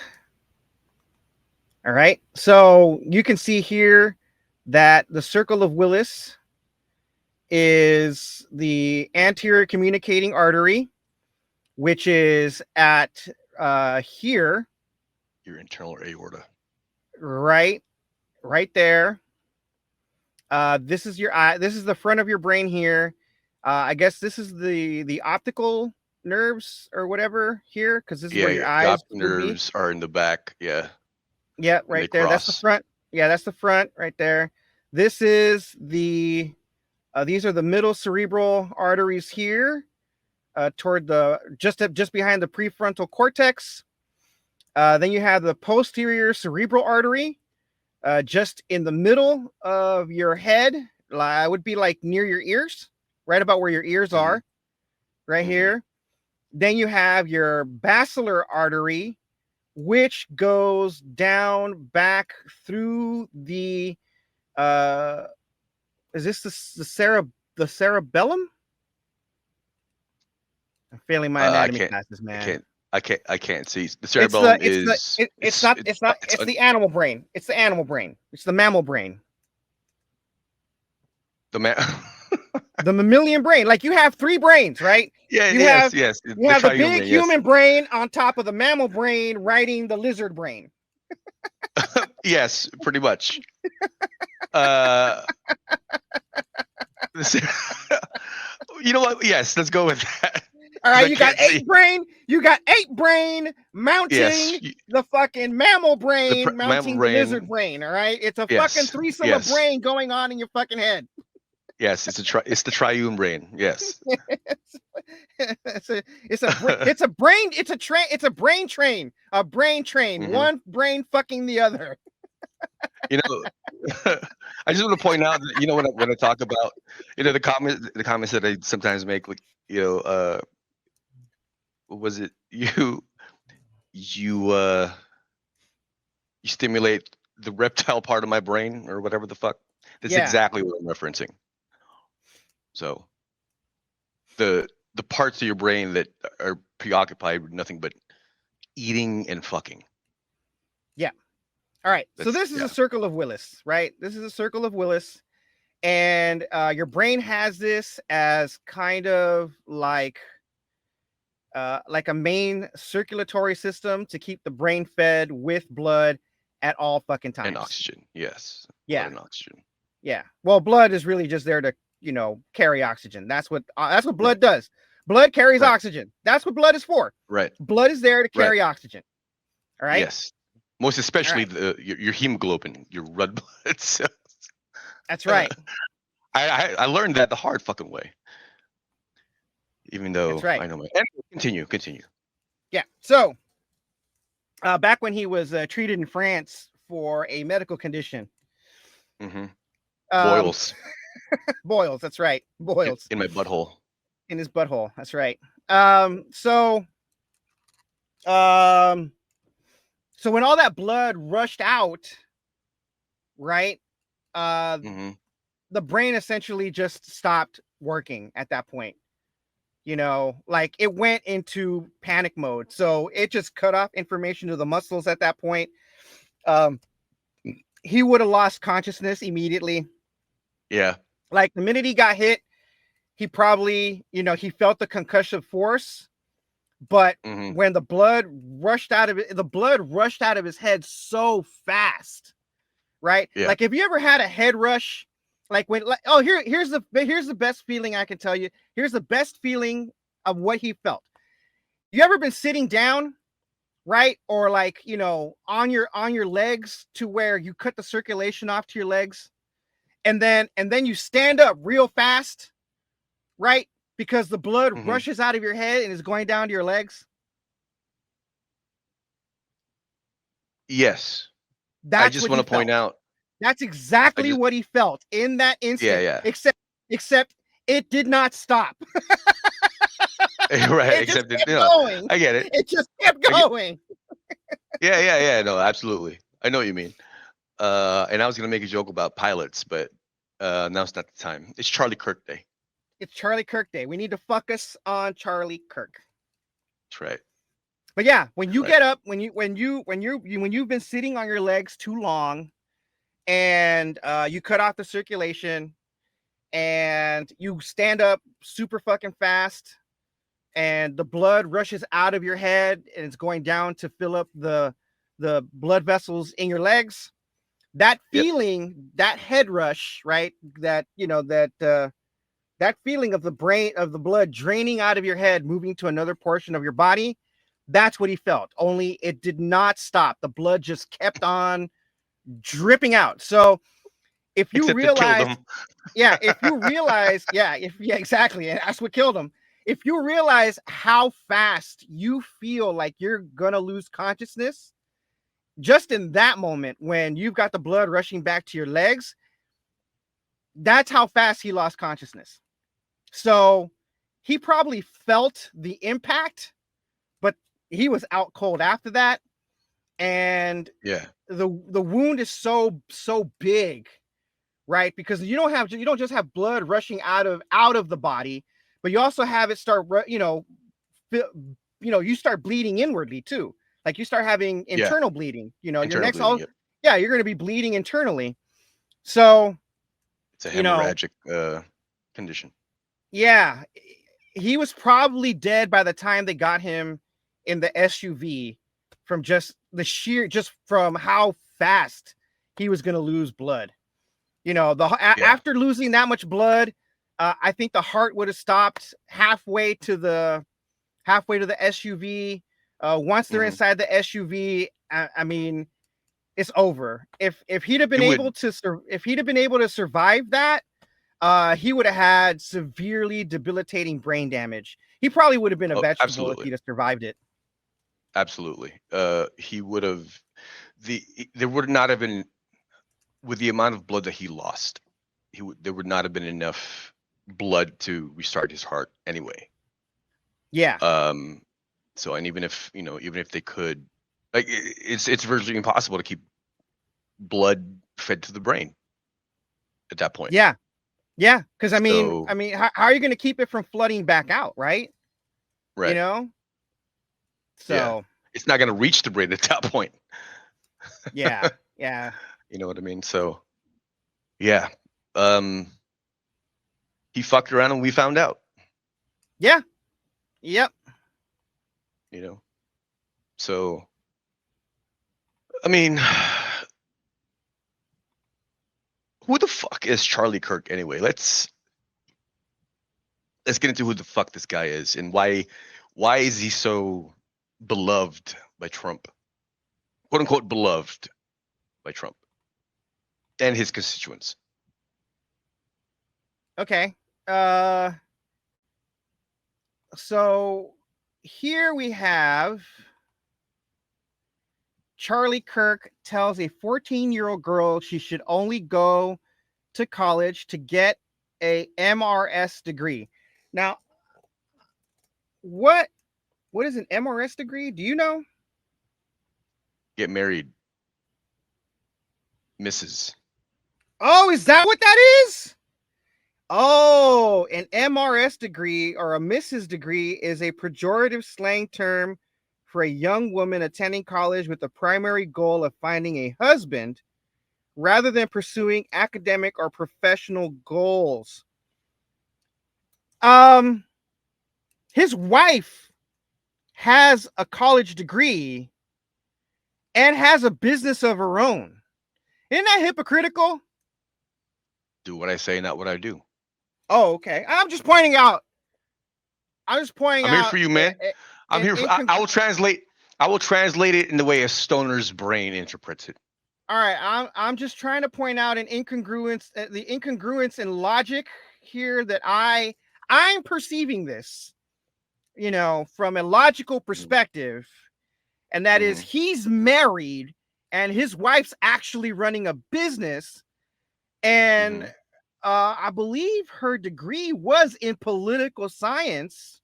All right. So you can see here that the Circle of Willis is the anterior communicating artery, which is at here. Your internal aorta. Right there. This is your eye. This is the front of your brain here. I guess this is the optical nerves or whatever here, because this is where your eyes The optic would nerves are in the back. Yeah. Yeah, right there. That's the front. Yeah, that's the front right there. This is the. These are the middle cerebral arteries here, toward the just behind the prefrontal cortex. Then you have the posterior cerebral artery, just in the middle of your head. Would be like near your ears, right about where your ears are, right here. Then you have your basilar artery, which goes down back through the is this the cerebellum? I'm failing my anatomy classes, man. I can't see. The cerebellum it's the animal brain. It's the animal brain. It's the mammal brain. The mammalian brain. Like you have 3 brains, right? Yeah, you yes. You have the big human brain on top of the mammal brain riding the lizard brain. Yes, pretty much. You know what? Yes, let's go with that. All right, you got 8 brain. You got 8 brain mounting the fucking mammal brain, mounting the lizard brain. All right, it's a fucking threesome of brain going on in your fucking head. Yes, it's the triune brain. Yes. it's a brain train. A brain train. One brain fucking the other. You know, I just want to point out that, you know, when I talk about, you know, the comments that I sometimes make, like, you know, what was it? You stimulate the reptile part of my brain or whatever the fuck. That's exactly what I'm referencing. So the parts of your brain that are preoccupied with nothing but eating and fucking. Yeah. All right. So this is a circle of Willis, right? This is a circle of Willis. And your brain has this as kind of like a main circulatory system to keep the brain fed with blood at all fucking times. And oxygen. Yes. Yeah. And oxygen. Yeah. Well, blood is really just there to, you know, carry oxygen. That's what blood does. Blood carries oxygen. That's what blood is for. Right. Blood is there to carry oxygen. All right. Yes. Most especially your hemoglobin, your red blood cells. That's right. I learned that the hard fucking way. Even though that's right. I know my continue. Yeah. So back when he was treated in France for a medical condition. Boils. Boils, that's right. Boils. In my butthole. In his butthole. That's right. So when all that blood rushed out, right? The brain essentially just stopped working at that point. You know, like it went into panic mode. So it just cut off information to the muscles at that point. He would have lost consciousness immediately. Yeah. Like the minute he got hit, he probably, you know, he felt the concussive force. But when the blood rushed out of his head so fast, right? Yeah. Like if you ever had a head rush, like when, like, oh, here's the best feeling I can tell you. Here's the best feeling of what he felt. You ever been sitting down, right? Or like, you know, on your legs to where you cut the circulation off to your legs, and then you stand up real fast, right? Because the blood rushes out of your head and is going down to your legs. Yes. I just want to point out. That's exactly what he felt in that instant. Yeah. Except it did not stop. Right. Except it, going. I get it. It just kept going. Yeah. No, absolutely. I know what you mean. And I was gonna make a joke about pilots, but now's not the time. It's Charlie Kirk Day. It's Charlie Kirk Day. We need to focus on Charlie Kirk. That's right. But yeah, when you Right. get up, when you've been sitting on your legs too long, and you cut off the circulation, and you stand up super fucking fast, and the blood rushes out of your head and it's going down to fill up the blood vessels in your legs. That Yep. feeling, that head rush, right? That that feeling of the blood draining out of your head, moving to another portion of your body. That's what he felt. Only it did not stop. The blood just kept on dripping out. So if you Except it killed realize, him. yeah, exactly. And that's what killed him. If you realize how fast you feel like you're gonna lose consciousness, just in that moment when you've got the blood rushing back to your legs, that's how fast he lost consciousness. So he probably felt the impact, but he was out cold after that. And Yeah. the wound is so big, right? Because you don't just have blood rushing out of the body, but you also have it start, you start bleeding inwardly too. Like you start having internal bleeding. Your Internal next bleeding, yep. yeah, you're going to be bleeding internally. So It's a hemorrhagic condition. yeah, he was probably dead by the time they got him in the SUV from just from how fast he was going to lose blood. After losing that much blood, I think the heart would have stopped halfway to the SUV. Once they're inside the SUV, I mean, it's over. If he'd have been able to survive that, he would have had severely debilitating brain damage. He probably would have been a vegetable absolutely. if he'd have survived it. Absolutely. He would have. There would not have been, with the amount of blood that he lost, there would not have been enough blood to restart his heart anyway. Yeah. So, and even if they could, like, it's virtually impossible to keep blood fed to the brain at that point. Yeah. Yeah. Because I mean, how are you going to keep it from flooding back out, right? Right. So yeah. It's not going to reach the brain at that point. Yeah. Yeah. You know what I mean? So, yeah. He fucked around and we found out. Yeah. Yep. So, I mean, who the fuck is Charlie Kirk anyway? Let's get into who the fuck this guy is and why is he so beloved by Trump? Quote unquote beloved by Trump and his constituents. Okay. So here we have Charlie Kirk tells a 14-year-old girl she should only go to college to get a MRS degree. Now, what is an MRS degree? Do you know? Get married, Mrs. Oh, is that what that is? Oh, an MRS degree or a Mrs. degree is a pejorative slang term for a young woman attending college with the primary goal of finding a husband rather than pursuing academic or professional goals. His wife has a college degree and has a business of her own. Isn't that hypocritical? Do what I say, not what I do. Oh, okay. I'm just pointing out. I'm here for you, man. I'm here. I will translate. I will translate it in the way a stoner's brain interprets it. All right. I'm just trying to point out an incongruence, the incongruence in logic here that I'm perceiving this, from a logical perspective, and that is he's married and his wife's actually running a business, and I believe her degree was in political science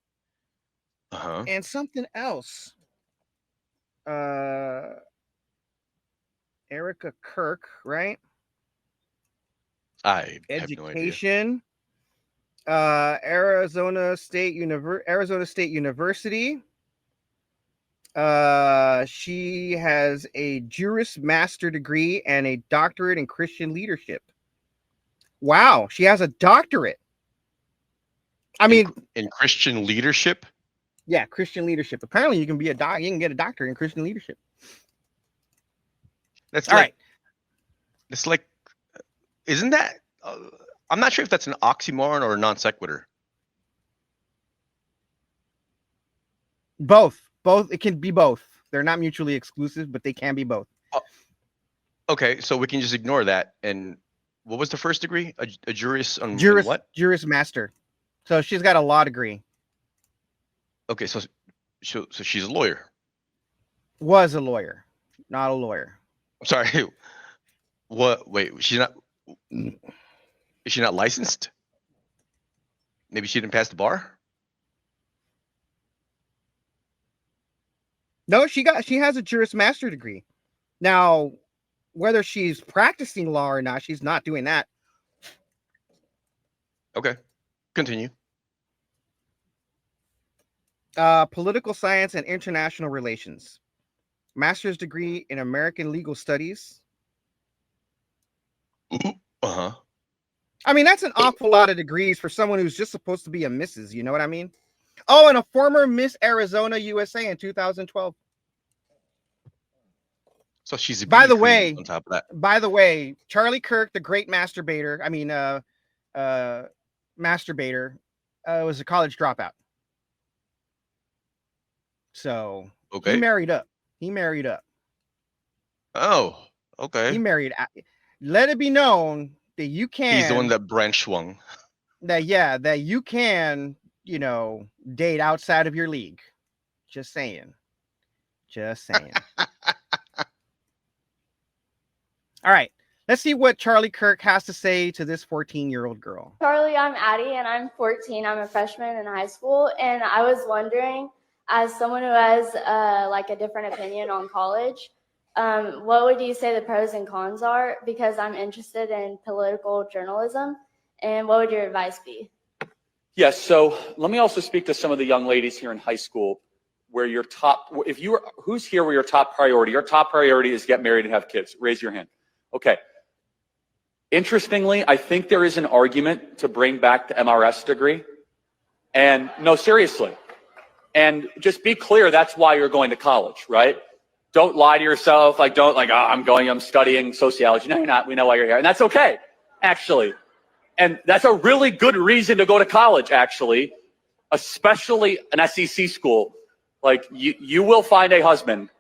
and something else. Erica Kirk, right? I Education. Have no idea. Arizona State University. She has a Juris Master degree and a doctorate in Christian leadership. Wow, she has a doctorate. I mean, in Christian leadership. yeah, Christian leadership. Apparently, you can be you can get a doctorate in Christian leadership. That's All like, right. it's like, isn't that? I'm not sure if that's an oxymoron or a non sequitur. Both. It can be both. They're not mutually exclusive, but they can be both. Okay, so we can just ignore that. And what was the first degree? A juris on what? Juris Master. So she's got a law degree. Okay, so she's a lawyer. Was a lawyer, not a lawyer. I'm sorry. What? Wait, she's not. Is she not licensed? Maybe she didn't pass the bar. No, she has a Juris Master degree. Now, whether she's practicing law or not, she's not doing that. Okay, continue. Political science and international relations. Master's degree in American legal studies. Uh-huh. I mean, that's an awful lot of degrees for someone who's just supposed to be a Mrs. You know what I mean? Oh, and a former Miss Arizona USA in 2012. So she's a By the beauty way, queen on top of that. By the way, Charlie Kirk, the great masturbator, was a college dropout. So Okay. he married up. Oh, okay. He married. Let it be known that you can. He's the one that branch swung. That you can, date outside of your league. Just saying. All right. Let's see what Charlie Kirk has to say to this 14-year-old girl. Charlie, I'm Addie, and I'm 14. I'm a freshman in high school, and I was wondering, as someone who has a different opinion on college, what would you say the pros and cons are? Because I'm interested in political journalism, and what would your advice be? Yes, so let me also speak to some of the young ladies here in high school where who's here where your top priority is get married and have kids? Raise your hand. Okay. Interestingly, I think there is an argument to bring back the MRS degree. And no, seriously. And just be clear, that's why you're going to college, right? Don't lie to yourself. I'm studying sociology. No, you're not. We know why you're here. And that's okay, actually. And that's a really good reason to go to college, actually, especially an SEC school. Like, you will find a husband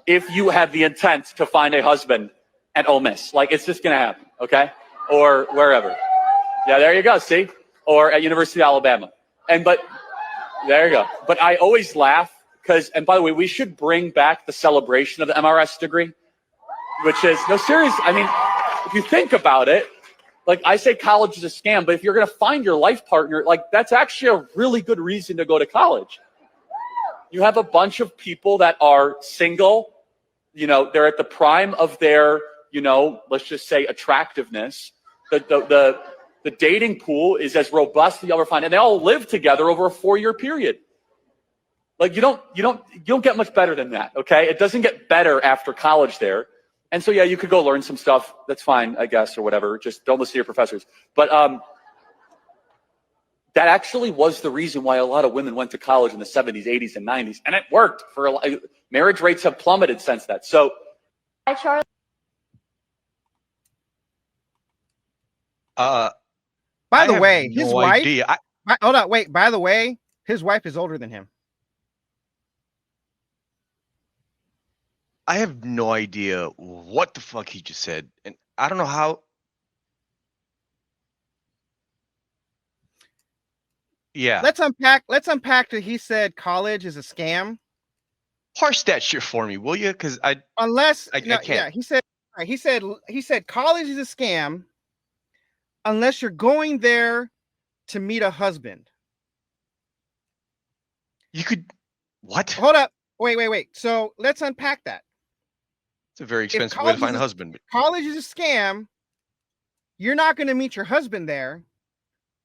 if you have the intent to find a husband at Ole Miss. Like, it's just going to happen, okay? Or wherever. Yeah, there you go, see? Or at University of Alabama. But there you go. But I always laugh because, and by the way, we should bring back the celebration of the MRS degree, which is, no, serious. I mean, if you think about it, like, I say college is a scam, but if you're going to find your life partner, that's actually a really good reason to go to college. You have a bunch of people that are single, they're at the prime of their, let's just say attractiveness. The dating pool is as robust as you'll ever find, and they all live together over a 4-year period. Like, you don't get much better than that, okay? It doesn't get better after college there. And so, yeah, you could go learn some stuff. That's fine, I guess, or whatever. Just don't listen to your professors. But that actually was the reason why a lot of women went to college in the 70s, 80s, and 90s. And it worked for a lot. Marriage rates have plummeted since that. So, Hi, Charlie. By the way, his wife. Idea. Hold on, wait. By the way, his wife is older than him. I have no idea what the fuck he just said, and I don't know how. Yeah. Let's unpack that he said college is a scam. Parse that shit for me, will you? Because I can't. Yeah, he said college is a scam unless you're going there to meet a husband. You could what? Hold up. Wait. So let's unpack that. It's a very expensive way to find a husband. College is a scam. You're not going to meet your husband there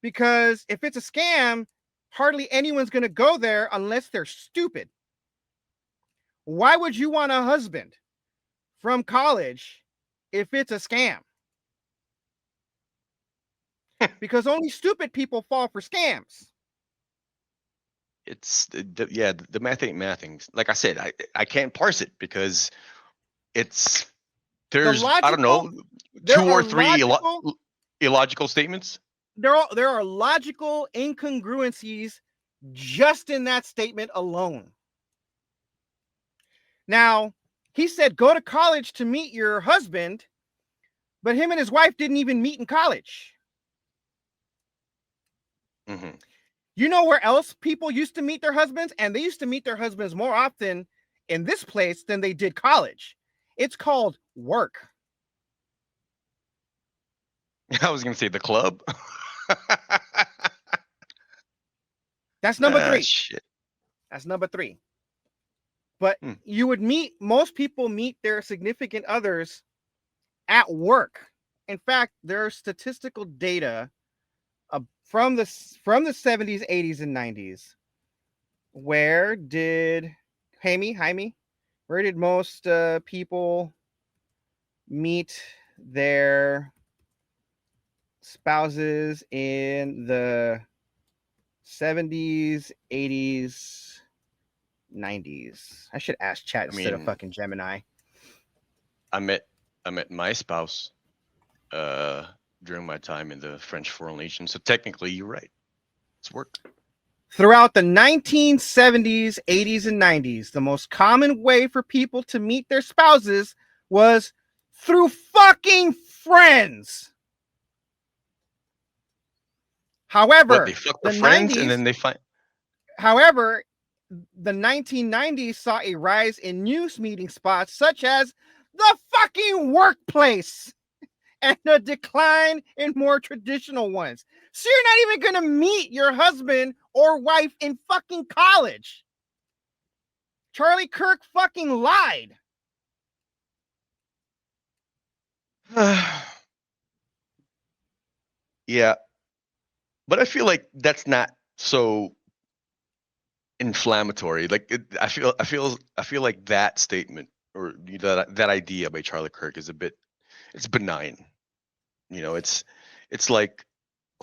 because if it's a scam, hardly anyone's going to go there unless they're stupid. Why would you want a husband from college if it's a scam? Because only stupid people fall for scams. It's the math ain't mathing. Like I said, I can't parse it because it's there's I don't know there 2 or are 3 logical- illogical statements. There are logical incongruencies just in that statement alone. Now, he said go to college to meet your husband, but him and his wife didn't even meet in college. Mhm. You know where else people used to meet their husbands? And they used to meet their husbands more often in this place than they did college. It's called work. I was gonna say the club. That's number 3. Shit. That's number 3. But Hmm. you would meet, most people meet their significant others at work. In fact, there's statistical data from the 70s, 80s, and 90s. Where did Jaime, where did most people meet their spouses in the 70s, 80s, 90s? I should ask chat instead of fucking Gemini. I met my spouse during my time in the French Foreign Legion. So technically, you're right. It's work. Throughout the 1970s, 80s, and 90s, the most common way for people to meet their spouses was through fucking friends. However, They fuck their friends 90s, and then they find. However, the 1990s saw a rise in news meeting spots such as the fucking workplace and a decline in more traditional ones. So you're not even going to meet your husband or wife in fucking college. Charlie Kirk fucking lied. Yeah, but I feel like that's not so inflammatory. Like I feel like that statement or that idea by Charlie Kirk is it's benign. You know, it's like,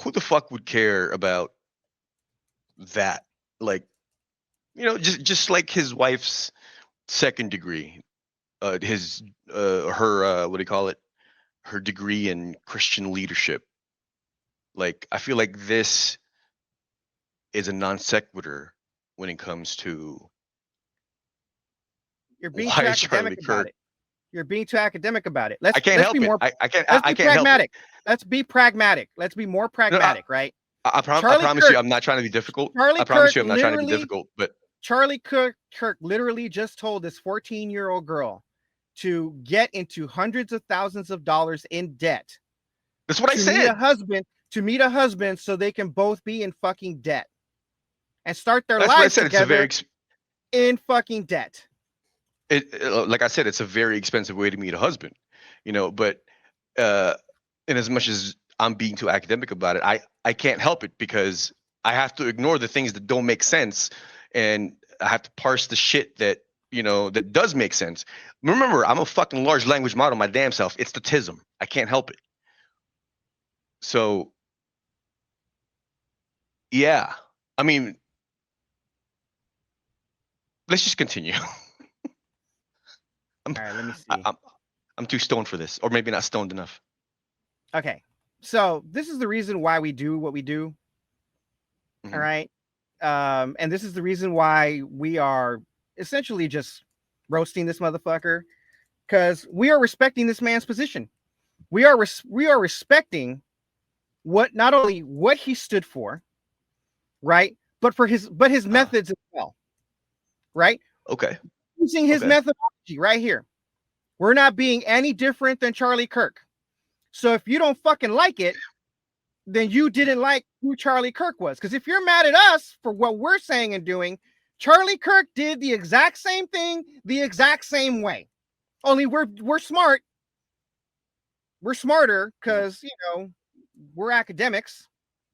who the fuck would care about that? Like, you know, just like his wife's second degree, her what do you call it? Her degree in Christian leadership. Like, I feel like this is a non sequitur when it comes to You're being why too Charlie academic about Kirk. it. You're being too academic about it. I can't help be it. more, I can't. let's I be can't help it. pragmatic. Let's be pragmatic. Let's be more pragmatic, right? I Charlie promise Kirk- you, I'm not trying to be difficult. Charlie I promise Kirk you, I'm not trying to be literally- difficult. But Charlie Kirk literally just told this 14-year-old girl to get into hundreds of thousands of dollars in debt. that's what I to said. meet a husband so they can both be in fucking debt and start their That's what I lives said. It's a together very in fucking debt. like I said, it's a very expensive way to meet a husband, you know. But in as much as I'm being too academic about it, I can't help it because I have to ignore the things that don't make sense, and I have to parse the shit that, you know, that does make sense. Remember, I'm a fucking large language model my damn self. It's the tism. I can't help it. So yeah, I mean, let's just continue. All right, let me see. I'm too stoned for this, or maybe not stoned enough. Okay, so this is the reason why we do what we do. Mhm. All right, and this is the reason why we are essentially just roasting this motherfucker, because we are respecting this man's position. We are respecting what, not only what he stood for, right, but his methods as well, right? Okay. Using his methodology right here. We're not being any different than Charlie Kirk. So if you don't fucking like it, then you didn't like who Charlie Kirk was. Because if you're mad at us for what we're saying and doing, Charlie Kirk did the exact same thing, the exact same way. Only we're smart. We're smarter because, you know, we're academics.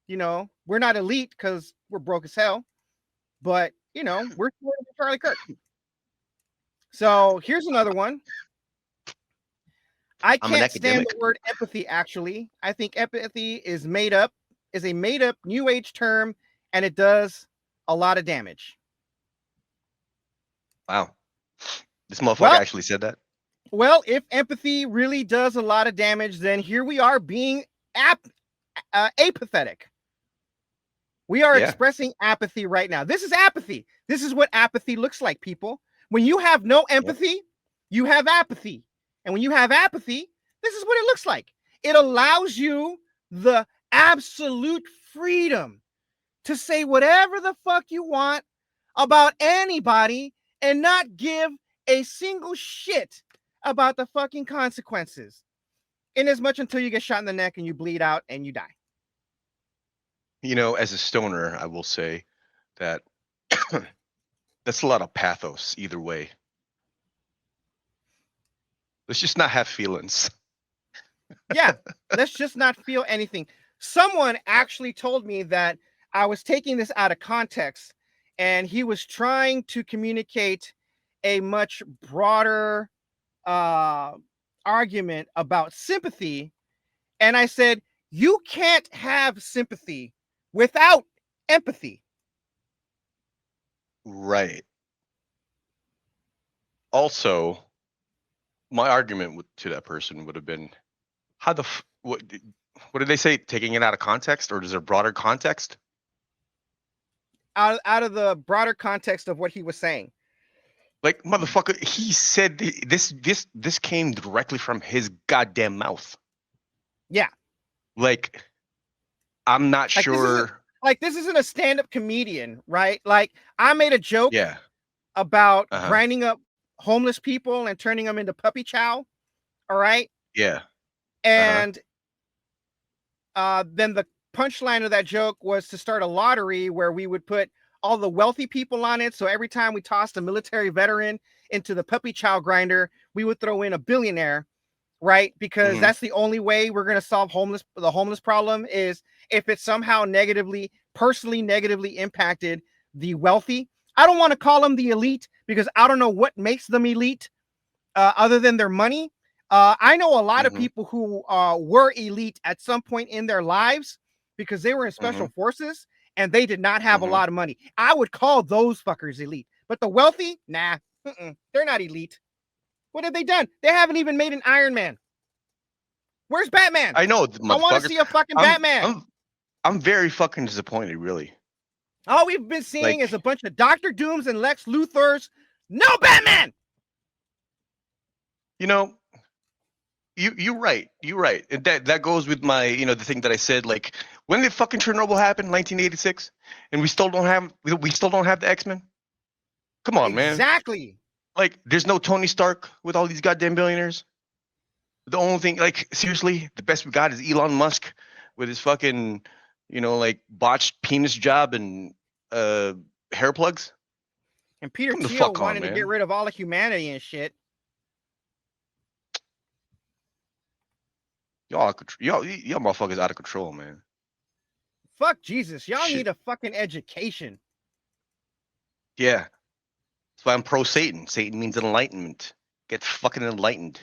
You know, we're not elite because we're broke as hell. But, you know, we're smarter than Charlie Kirk. So here's another one. I I'm an can't stand the academic. word empathy, actually. I think empathy is a made up new age term, and it does a lot of damage. Wow. This motherfucker Well- actually said that. Well, if empathy really does a lot of damage, then here we are being apathetic. We are Yeah. expressing apathy right now. This is apathy. This is what apathy looks like, people. When you have no empathy, you have apathy. And when you have apathy, this is what it looks like. It allows you the absolute freedom to say whatever the fuck you want about anybody and not give a single shit about the fucking consequences. In as much until you get shot in the neck and you bleed out and you die. You know, as a stoner, I will say that that's a lot of pathos either way. Let's just not have feelings. Yeah, let's just not feel anything. Someone actually told me that I was taking this out of context, and he was trying to communicate a much broader argument about sympathy. And I said, you can't have sympathy without empathy. Right. Also, my argument to that person would have been, how the what did they say? Taking it out of context, or is there broader context? Out of the broader context of what he was saying. Like, motherfucker, he said this came directly from his goddamn mouth. Yeah. Like, I'm not Like, sure. This isn't a stand-up comedian, right? Like, I made a joke Yeah. about grinding up homeless people and turning them into puppy chow. All right. Yeah. And then the punchline of that joke was to start a lottery where we would put all the wealthy people on it. So every time we tossed a military veteran into the puppy chow grinder, we would throw in a billionaire, right? Because that's the only way we're going to solve the homeless problem, is if it somehow personally negatively impacted the wealthy. I don't want to call them the elite because I don't know what makes them elite other than their money. I know a lot of people who were elite at some point in their lives because they were in special forces and they did not have a lot of money. I would call those fuckers elite. But the wealthy, nah, they're not elite. What have they done? They haven't even made an Iron Man. Where's Batman? I know. I want to see a fucking Batman. I'm very fucking disappointed, really. All we've been seeing is a bunch of Dr. Dooms and Lex Luthors. No Batman! You know, you're right. You're right. And that goes with my, the thing that I said, like, when did fucking Chernobyl happen? 1986? And we still don't have the X-Men? Come on, man. Exactly. Like, there's no Tony Stark with all these goddamn billionaires. The only thing, like, seriously, the best we got is Elon Musk with his fucking, botched penis job and hair plugs. And Peter Come the Thiel fuck on, wanted to man. get rid of all of humanity and shit. Y'all motherfuckers out of control, man. Fuck Jesus. Y'all Shit. need a fucking education. Yeah. That's why I'm pro Satan. Satan means enlightenment. Get fucking enlightened.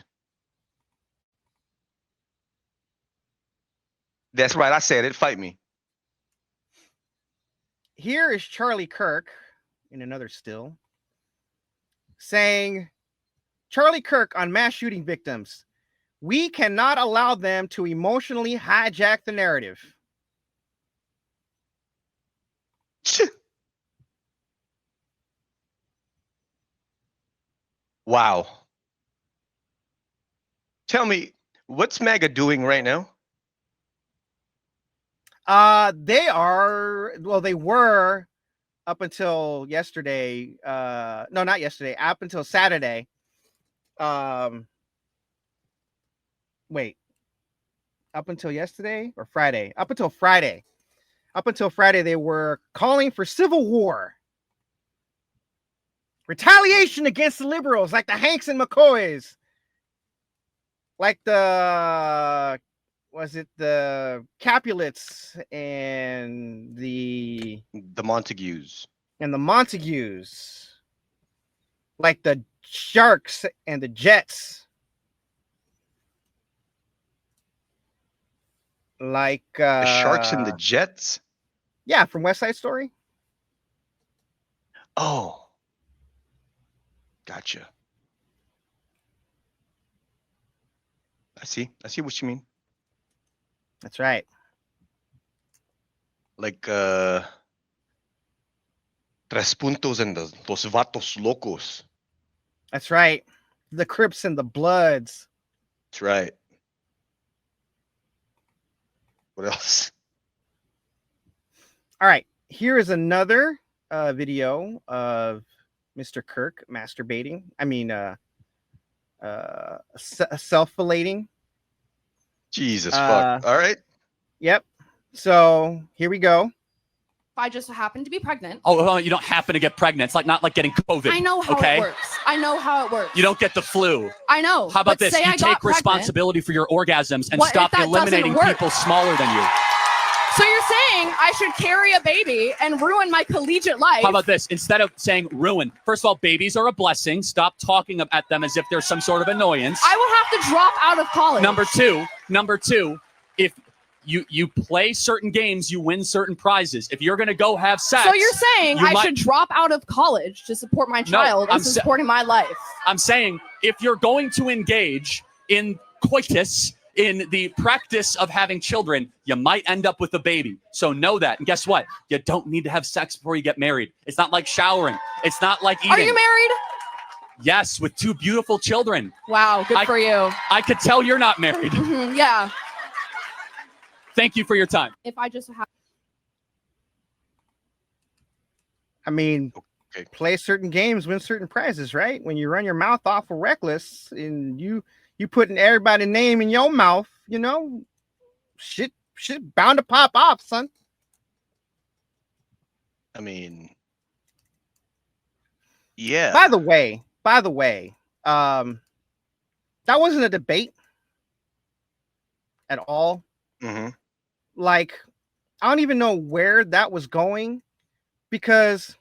That's right. I said it. Fight me. Here is Charlie Kirk in another still saying, Charlie Kirk on mass shooting victims. We cannot allow them to emotionally hijack the narrative. Wow. Tell me, what's MAGA doing right now? They were up until yesterday. No, not yesterday, up until Saturday. Wait, up until yesterday or Friday? Up until Friday. Up until Friday, they were calling for civil war. Retaliation against the liberals, like the Hanks and McCoys. Like the Capulets and the Montagues. And the Montagues. Like the Sharks and the Jets. Like The Sharks and the Jets. Yeah, from West Side Story. Oh, gotcha. I see what you mean. That's right. Like Tres Puntos and the Los Vatos Locos. That's right. The Crips and the Bloods. That's right. What else? All right. Here is another video of Mr. Kirk masturbating. I mean, self-fillating. Jesus fuck. All right. Yep. So here we go. If I just happen to be pregnant. Oh, you don't happen to get pregnant. It's like not like getting COVID. I know how okay? it works. I know how it works. You don't get the flu. I know. How about this? Say You I take got responsibility for your orgasms and What if stop that eliminating doesn't work? people smaller than you. So you're saying I should carry a baby and ruin my collegiate life? How about this? Instead of saying ruin, first of all, babies are a blessing. Stop talking at them as if there's some sort of annoyance. I will have to drop out of college. Number two, if you play certain games, you win certain prizes. If you're going to go have sex. So you're saying I should drop out of college to support my child instead of supporting my life? I'm saying if you're going to engage in coitus, in the practice of having children, you might end up with a baby. So know that. And guess what? You don't need to have sex before you get married. It's not like showering. It's not like eating. Are you married? Yes, with 2 beautiful children. Wow, good for you. I could tell you're not married. Yeah. Thank you for your time. If I just have. I mean, play certain games, win certain prizes, right? When you run your mouth off of reckless and you putting everybody's name in your mouth, you know, shit bound to pop off, son. I mean, yeah. By the way, that wasn't a debate at all. Mm-hmm. Like, I don't even know where that was going, because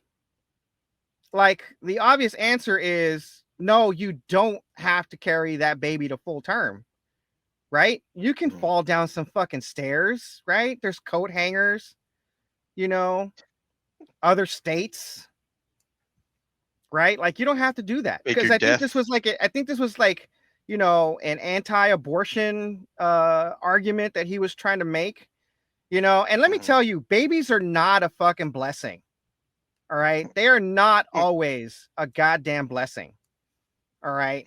like the obvious answer is no, you don't have to carry that baby to full term, right? You can fall down some fucking stairs, right? There's coat hangers, you know, other states, right? Like, you don't have to do that, because I think this was like you know, an anti-abortion argument that he was trying to make, you know. And let me tell you, babies are not a fucking blessing. All right, they are not always a goddamn blessing. All right,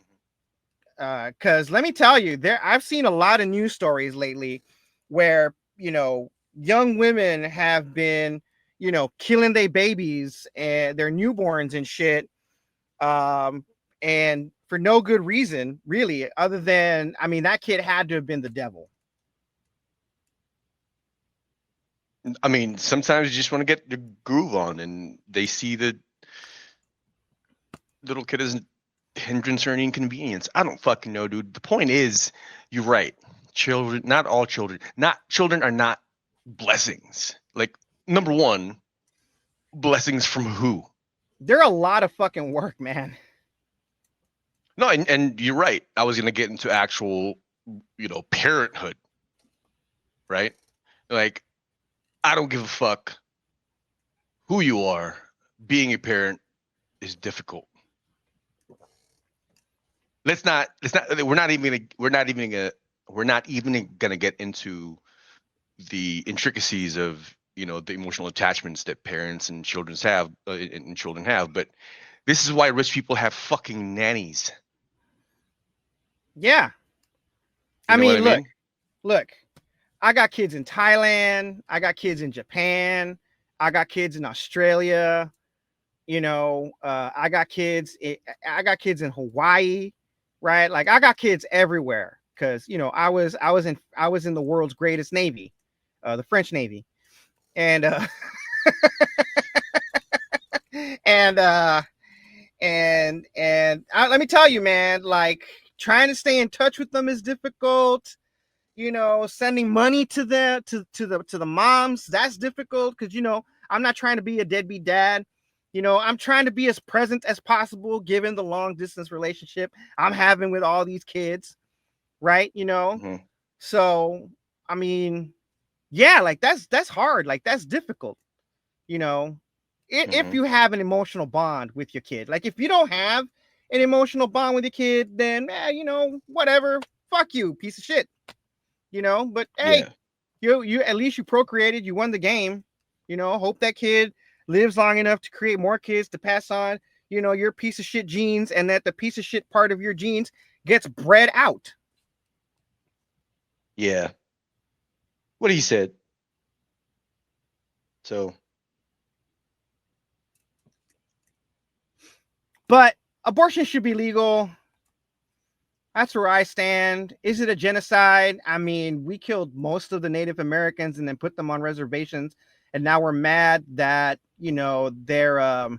because let me tell you, I've seen a lot of news stories lately where, you know, young women have been, you know, killing their babies and their newborns and shit, and for no good reason, really, other than, I mean, that kid had to have been the devil. I mean, sometimes you just want to get the groove on, and they see the little kid as a hindrance or an inconvenience. I don't fucking know, dude. The point is, you're right. Children, not all children, children are not blessings. Like, number one, blessings from who? They're a lot of fucking work, man. No, and you're right. I was gonna get into actual, you know, parenthood, right? Like, I don't give a fuck who you are. Being a parent is difficult. We're not even gonna get into the intricacies of, you know, the emotional attachments that parents and children have, but this is why rich people have fucking nannies. Yeah. I mean, look, I got kids in Thailand. I got kids in Japan. I got kids in Australia. You know, I got kids in Hawaii, right? Like, I got kids everywhere, because, you know, I was in the world's greatest navy, the French Navy. And let me tell you, man, like, trying to stay in touch with them is difficult. You know, sending money to the moms, that's difficult, because, you know, I'm not trying to be a deadbeat dad. You know, I'm trying to be as present as possible given the long distance relationship I'm having with all these kids, right? You know, so I mean, yeah, like that's hard, like that's difficult, you know, if you have an emotional bond with your kid. Like if you don't have an emotional bond with your kid, then you know, whatever, fuck you, piece of shit, you know. But hey, you at least you procreated, you won the game, you know. Hope that kid lives long enough to create more kids to pass on, you know, your piece of shit genes, and that the piece of shit part of your genes gets bred out. Yeah. What he said. So. But abortion should be legal. That's where I stand. Is it a genocide? I mean, we killed most of the Native Americans and then put them on reservations, and now we're mad that, you know, they're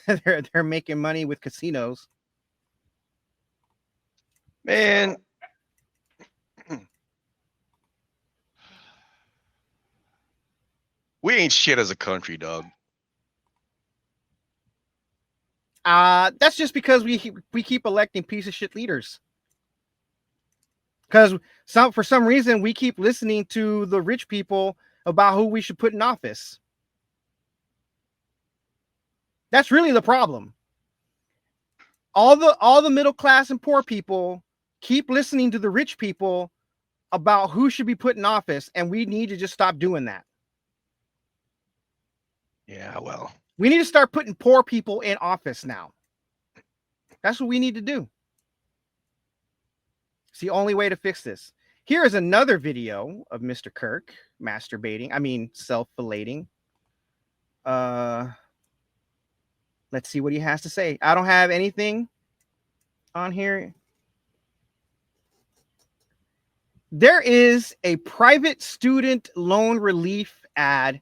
they're making money with casinos. Man, we ain't shit as a country, dog. That's just because we keep electing piece of shit leaders. Because for some reason we keep listening to the rich people about who we should put in office. That's really the problem. All the middle class and poor people keep listening to the rich people about who should be put in office, and we need to just stop doing that. Yeah, well, we need to start putting poor people in office now. That's what we need to do. It's the only way to fix this. Here is another video of Mr. Kirk masturbating. I mean, self-filleting. Let's see what he has to say. I don't have anything on here. There is a private student loan relief ad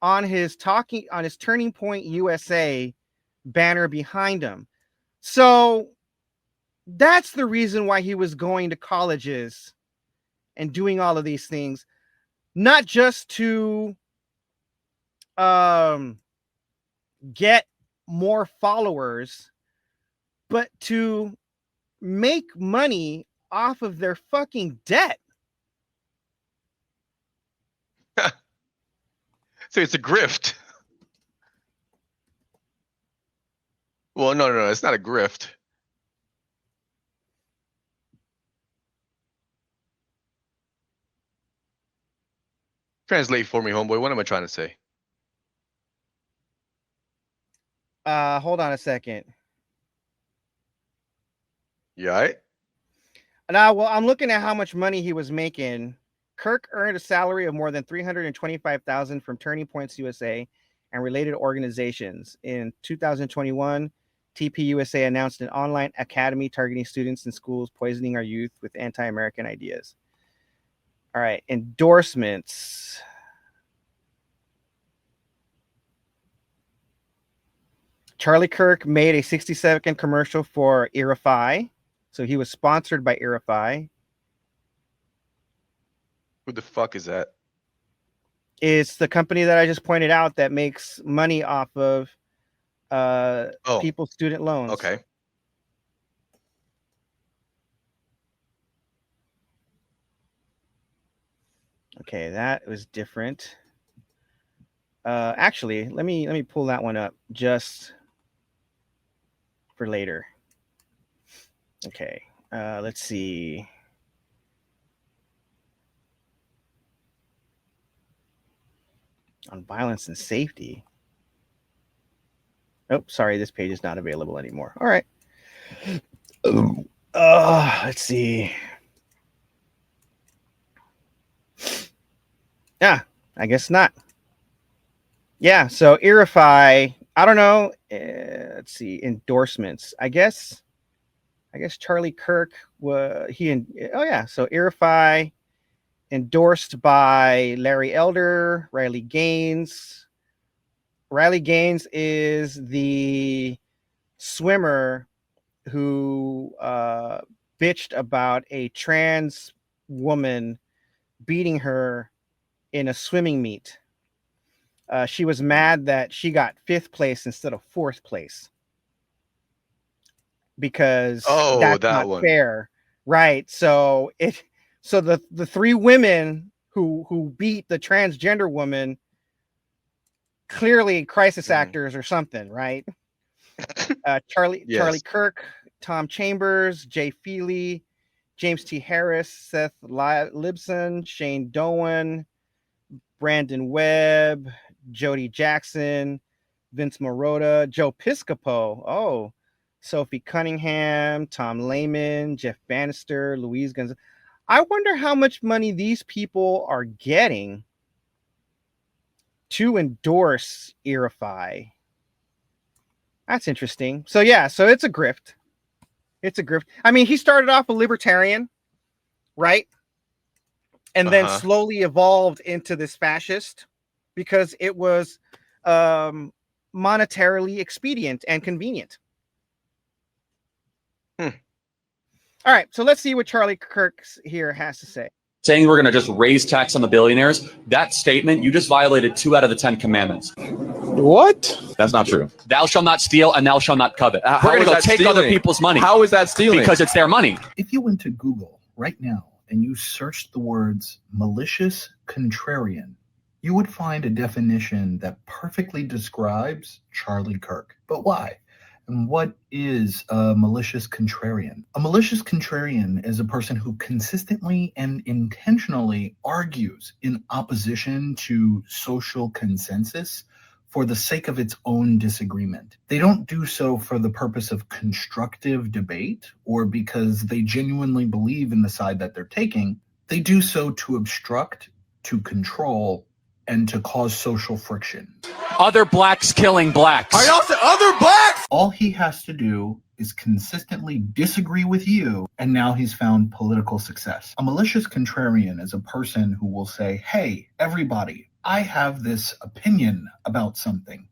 on his Turning Point USA banner behind him. So that's the reason why he was going to colleges and doing all of these things, not just to get more followers, but to make money off of their fucking debt. So it's a grift. Well, no, it's not a grift. Translate for me, homeboy. What am I trying to say? Hold on a second. You all right? Now, well, I'm looking at how much money he was making. Kirk earned a salary of more than $325,000 from Turning Points USA and related organizations. In 2021, TPUSA announced an online academy targeting students in schools, poisoning our youth with anti-American ideas. All right, endorsements. Charlie Kirk made a 60-second commercial for Irify. So he was sponsored by Irify. Who the fuck is that? It's the company that I just pointed out that makes money off of people's student loans. Okay. Okay, that was different. Actually, let me pull that one up just for later. Okay, let's see. On violence and safety. Oh, sorry, this page is not available anymore. All right. Let's see. Yeah, I guess not. Yeah, so Irify, I don't know. Let's see, endorsements. I guess Charlie Kirk so Irify endorsed by Larry Elder, Riley Gaines. Riley Gaines is the swimmer who bitched about a trans woman beating her in a swimming meet. She was mad that she got 5th place instead of 4th place because that's that not one. fair, right? So the 3 women who beat the transgender woman, clearly crisis actors or something, right? Charlie Kirk, Tom Chambers, Jay Feely, James T. Harris, Seth Libson, Shane Doan, Brandon Webb, Jody Jackson, Vince Morota, Joe Piscopo, Sophie Cunningham, Tom Lehman, Jeff Bannister, Louise Gonzalez. I wonder how much money these people are getting to endorse Erify. That's interesting. So it's a grift. It's a grift. I mean, he started off a libertarian, right? And then slowly evolved into this fascist because it was monetarily expedient and convenient. All right, so let's see what Charlie Kirk here has to say. Saying we're going to just raise tax on the billionaires, that statement, you just violated 2 out of the 10 commandments. What? That's not true. Thou shalt not steal and thou shalt not covet. We're going to go take other people's money. How is that stealing? Because it's their money. If you went to Google right now and you searched the words malicious contrarian, you would find a definition that perfectly describes Charlie Kirk. But why? And what is a malicious contrarian? A malicious contrarian is a person who consistently and intentionally argues in opposition to social consensus for the sake of its own disagreement. They don't do so for the purpose of constructive debate or because they genuinely believe in the side that they're taking. They do so to obstruct, to control, and to cause social friction. Other blacks killing blacks. Are y'all saying other blacks? All he has to do is consistently disagree with you, and now he's found political success. A malicious contrarian is a person who will say, hey, everybody, I have this opinion about something.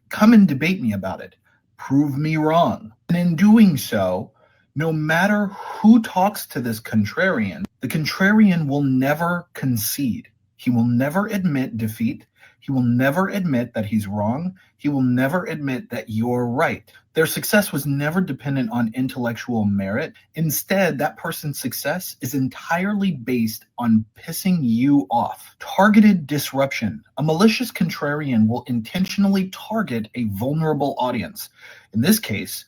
Come and debate me about it. Prove me wrong. And in doing so, no matter who talks to this contrarian, the contrarian will never concede. He will never admit defeat. He will never admit that he's wrong. He will never admit that you're right. Their success was never dependent on intellectual merit. Instead, that person's success is entirely based on pissing you off. Targeted disruption. A malicious contrarian will intentionally target a vulnerable audience. In this case,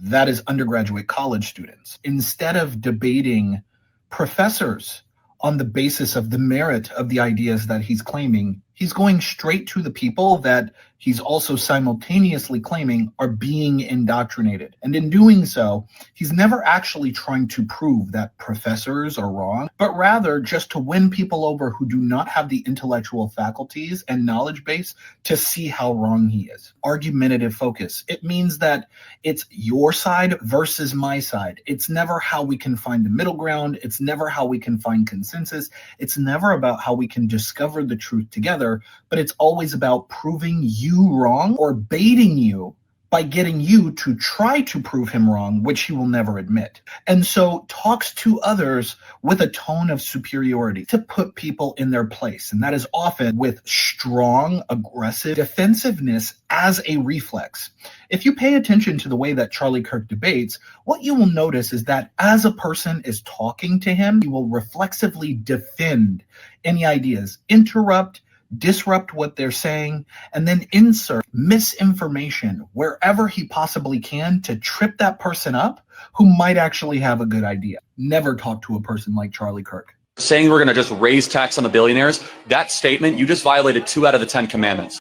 that is undergraduate college students. Instead of debating professors on the basis of the merit of the ideas that he's claiming, he's going straight to the people that he's also simultaneously claiming are being indoctrinated. And in doing so, he's never actually trying to prove that professors are wrong, but rather just to win people over who do not have the intellectual faculties and knowledge base to see how wrong he is. Argumentative focus. It means that it's your side versus my side. It's never how we can find the middle ground. It's never how we can find consensus. It's never about how we can discover the truth together, but it's always about proving you wrong or baiting you by getting you to try to prove him wrong, which he will never admit. And so talks to others with a tone of superiority to put people in their place. And that is often with strong, aggressive defensiveness as a reflex. If you pay attention to the way that Charlie Kirk debates, what you will notice is that as a person is talking to him, he will reflexively defend any ideas, interrupt, disrupt what they're saying, and then insert misinformation wherever he possibly can to trip that person up who might actually have a good idea. Never talk to a person like Charlie Kirk. Saying we're going to just raise tax on the billionaires, that statement, you just violated 2 out of the 10 commandments.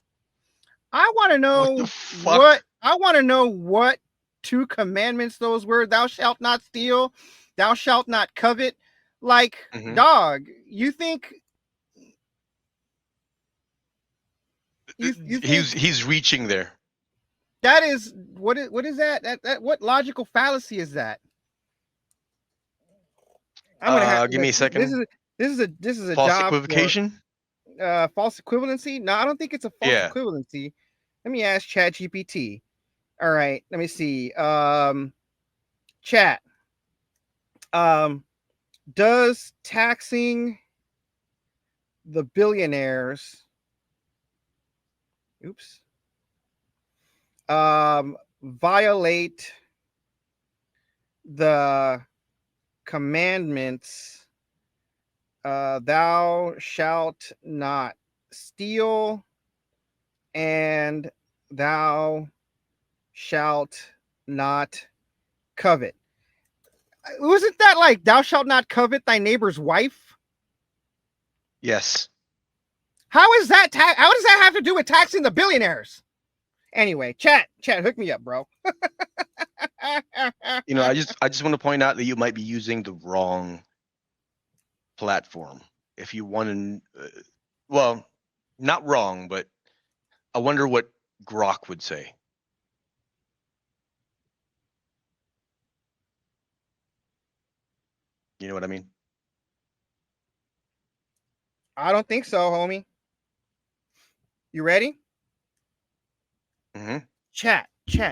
I want to know what 2 commandments those were. Thou shalt not steal, thou shalt not covet. Like, dog, you think he's reaching there. That is what is that? That what logical fallacy is that? I'm gonna have give me a second. This is a false job equivocation. False equivalency? No, I don't think it's a false equivalency. Let me ask ChatGPT. All right, let me see. Chat. Does taxing the billionaires oops. Violate the commandments. Thou shalt not steal, and thou shalt not covet. Wasn't that like thou shalt not covet thy neighbor's wife? Yes. How is that how does that have to do with taxing the billionaires? Anyway, chat, hook me up, bro. You know, I just want to point out that you might be using the wrong platform. If you want to, well, not wrong, but I wonder what Grok would say. You know what I mean? I don't think so, homie. You ready? Mm-hmm. Chat,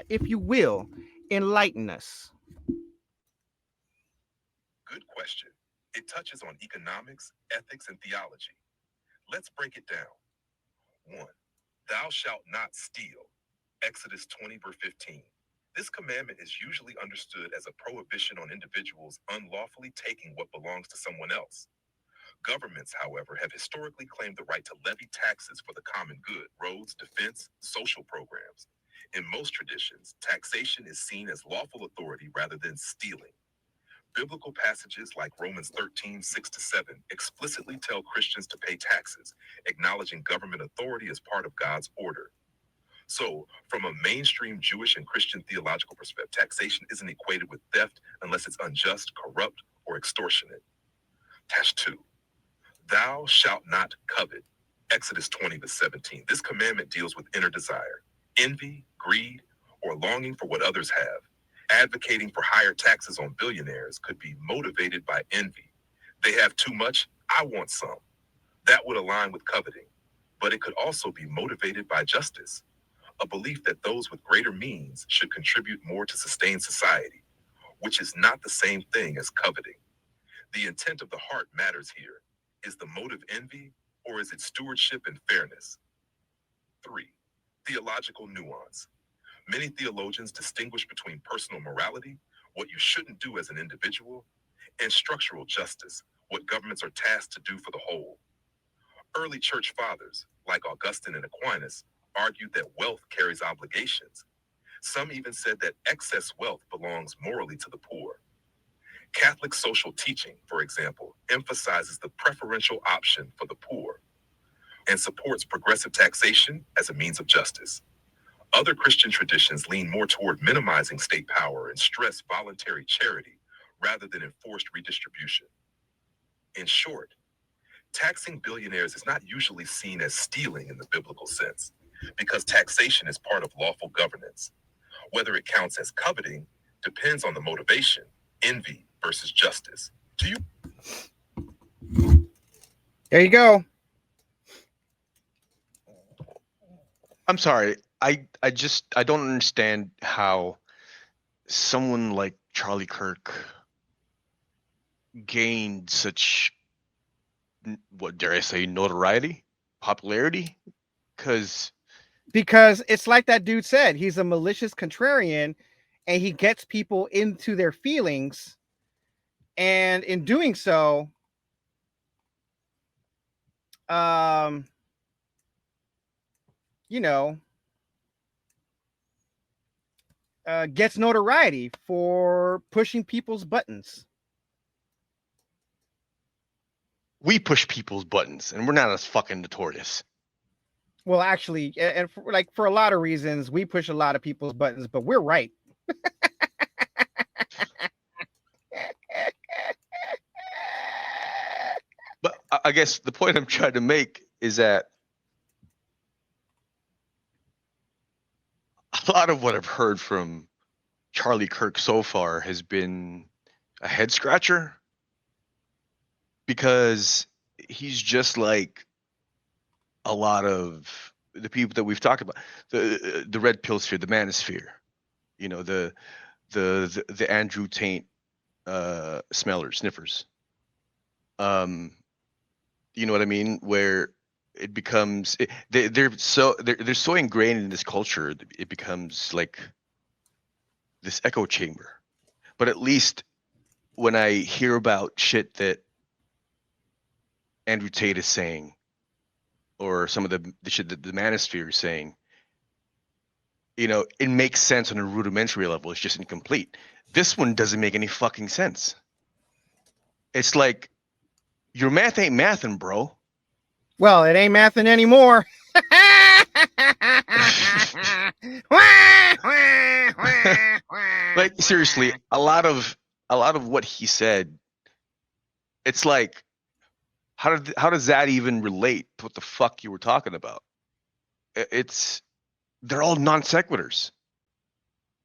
if you will, enlighten us. Good question. It touches on economics, ethics, and theology. Let's break it down. 1. Thou shalt not steal. Exodus 20, verse 15. This commandment is usually understood as a prohibition on individuals unlawfully taking what belongs to someone else. Governments, however, have historically claimed the right to levy taxes for the common good, roads, defense, social programs. In most traditions, taxation is seen as lawful authority rather than stealing. Biblical passages like Romans 13, 6-7 explicitly tell Christians to pay taxes, acknowledging government authority as part of God's order. So, from a mainstream Jewish and Christian theological perspective, taxation isn't equated with theft unless it's unjust, corrupt, or extortionate. Tash 2. Thou shalt not covet. Exodus 20, verse 17. This commandment deals with inner desire, envy, greed, or longing for what others have. Advocating for higher taxes on billionaires could be motivated by envy. They have too much, I want some. That would align with coveting. But it could also be motivated by justice, a belief that those with greater means should contribute more to sustain society, which is not the same thing as coveting. The intent of the heart matters here. Is the motive envy, or is it stewardship and fairness? 3. Theological nuance. Many theologians distinguish between personal morality, what you shouldn't do as an individual, and structural justice, what governments are tasked to do for the whole. Early church fathers, like Augustine and Aquinas, argued that wealth carries obligations. Some even said that excess wealth belongs morally to the poor. Catholic social teaching, for example, emphasizes the preferential option for the poor and supports progressive taxation as a means of justice. Other Christian traditions lean more toward minimizing state power and stress voluntary charity rather than enforced redistribution. In short, taxing billionaires is not usually seen as stealing in the biblical sense, because taxation is part of lawful governance. Whether it counts as coveting depends on the motivation, envy versus justice. Do you? There you go. I'm sorry. I don't understand how someone like Charlie Kirk gained such, what dare I say, notoriety, popularity, because it's like that dude said, he's a malicious contrarian, and he gets people into their feelings, and in doing so, you know, gets notoriety for pushing people's buttons. we push people's buttons, and we're not as fucking notorious. Well, actually, and for a lot of reasons, we push a lot of people's buttons, but we're right. But I guess the point I'm trying to make is that a lot of what I've heard from Charlie Kirk so far has been a head scratcher, because he's just like a lot of the people that we've talked about, the red pill sphere, the manosphere, you know, the Andrew Tate sniffers. You know what I mean? Where it becomes they're so ingrained in this culture. It becomes like this echo chamber. But at least when I hear about shit that Andrew Tate is saying, or some of the shit that the Manosphere is saying, you know, it makes sense on a rudimentary level. It's just incomplete. This one doesn't make any fucking sense. It's like, your math ain't mathin', bro. Well, it ain't mathin' anymore. Like, seriously, a lot of what he said, it's like, how does that even relate to what the fuck you were talking about? They're all non sequiturs.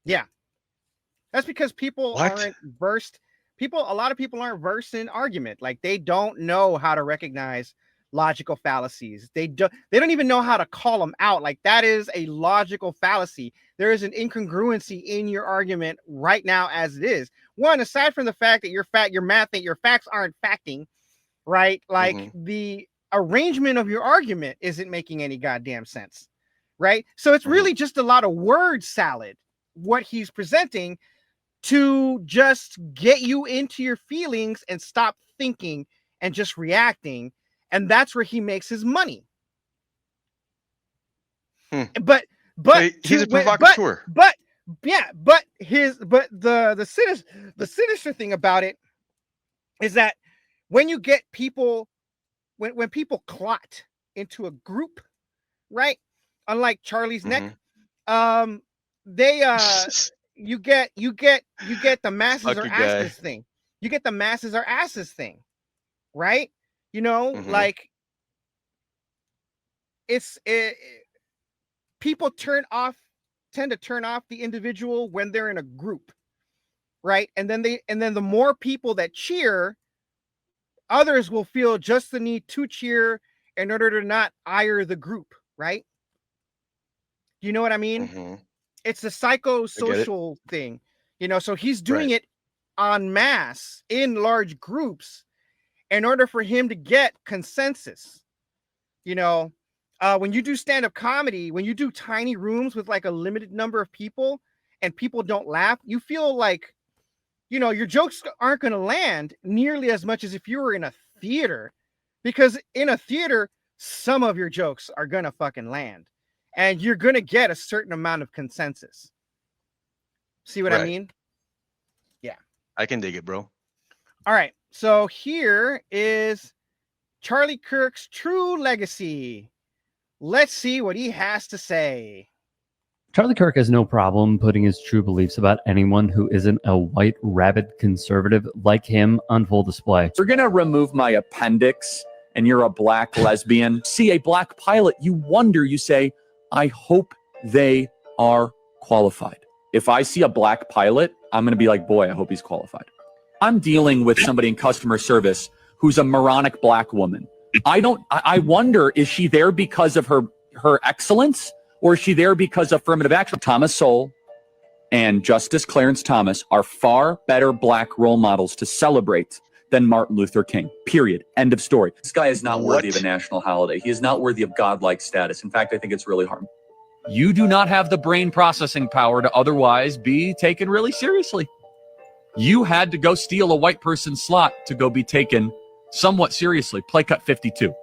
Yeah. That's because people aren't versed. A lot of people aren't versed in argument. Like, they don't know how to recognize logical fallacies. They don't even know how to call them out. Like, that is a logical fallacy. There is an incongruency in your argument right now as it is. One, aside from the fact that your facts aren't facting, right? Like, the arrangement of your argument isn't making any goddamn sense, right? So it's really just a lot of word salad, what he's presenting, to just get you into your feelings and stop thinking and just reacting. And that's where he makes his money. But he's a provocateur. But the sinister thing about it is that when you get people, when people clot into a group, right? Unlike Charlie's neck, you get the masses are asses thing. You get the masses are asses thing, right? You know, like, people tend to turn off the individual when they're in a group, right? And then the more people that cheer, others will feel just the need to cheer in order to not ire the group, right? You know what I mean? It's a psychosocial thing, you know. So he's doing it en masse in large groups in order for him to get consensus. You know, when you do stand-up comedy, when you do tiny rooms with like a limited number of people and people don't laugh, you feel like, you know, your jokes aren't going to land nearly as much as if you were in a theater, because in a theater, some of your jokes are going to fucking land and you're going to get a certain amount of consensus. See what I mean? Yeah. I can dig it, bro. All right. So here is Charlie Kirk's true legacy. Let's see what he has to say. Charlie Kirk has no problem putting his true beliefs about anyone who isn't a white, rabid conservative like him on full display. You're going to remove my appendix and you're a black lesbian. See a black pilot, you wonder, you say, I hope they are qualified. If I see a black pilot, I'm going to be like, boy, I hope he's qualified. I'm dealing with somebody in customer service who's a moronic black woman. I wonder, is she there because of her excellence, or is she there because of affirmative action? Thomas Sowell and Justice Clarence Thomas are far better black role models to celebrate than Martin Luther King. Period. End of story. This guy is not worthy of a national holiday. He is not worthy of godlike status. In fact, I think it's really harmful. You do not have the brain processing power to otherwise be taken really seriously. You had to go steal a white person's slot to go be taken somewhat seriously. Play cut 52.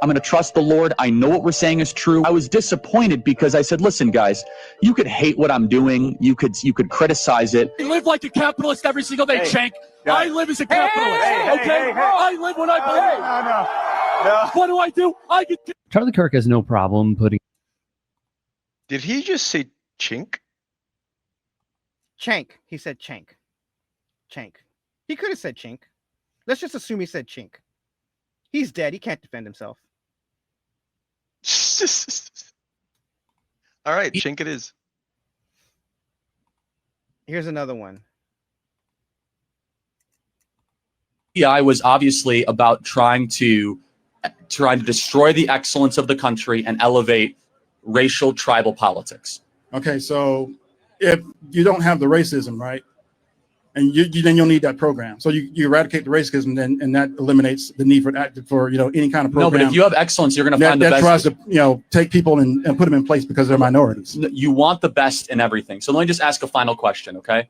I'm going to trust the Lord. I know what we're saying is true. I was disappointed because I said, listen, guys, you could hate what I'm doing. You could criticize it. I live like a capitalist every single day, Shank. I live as a capitalist, okay? I live when I believe. What do I do? I get. Charlie Kirk has no problem putting. Did he just say chink? Chank. He said chank. Chank. He could have said chink. Let's just assume he said chink. He's dead. He can't defend himself. All right, chink it is. Here's another one. Yeah, I was obviously about trying to destroy the excellence of the country and elevate racial tribal politics. Okay, so if you don't have the racism, right? and then you'll need that program. So you eradicate the racism, and that eliminates the need for any kind of program. No, but if you have excellence, you're going to find the that best. tries to take people and put them in place because they're minorities. You want the best in everything. So let me just ask a final question, okay?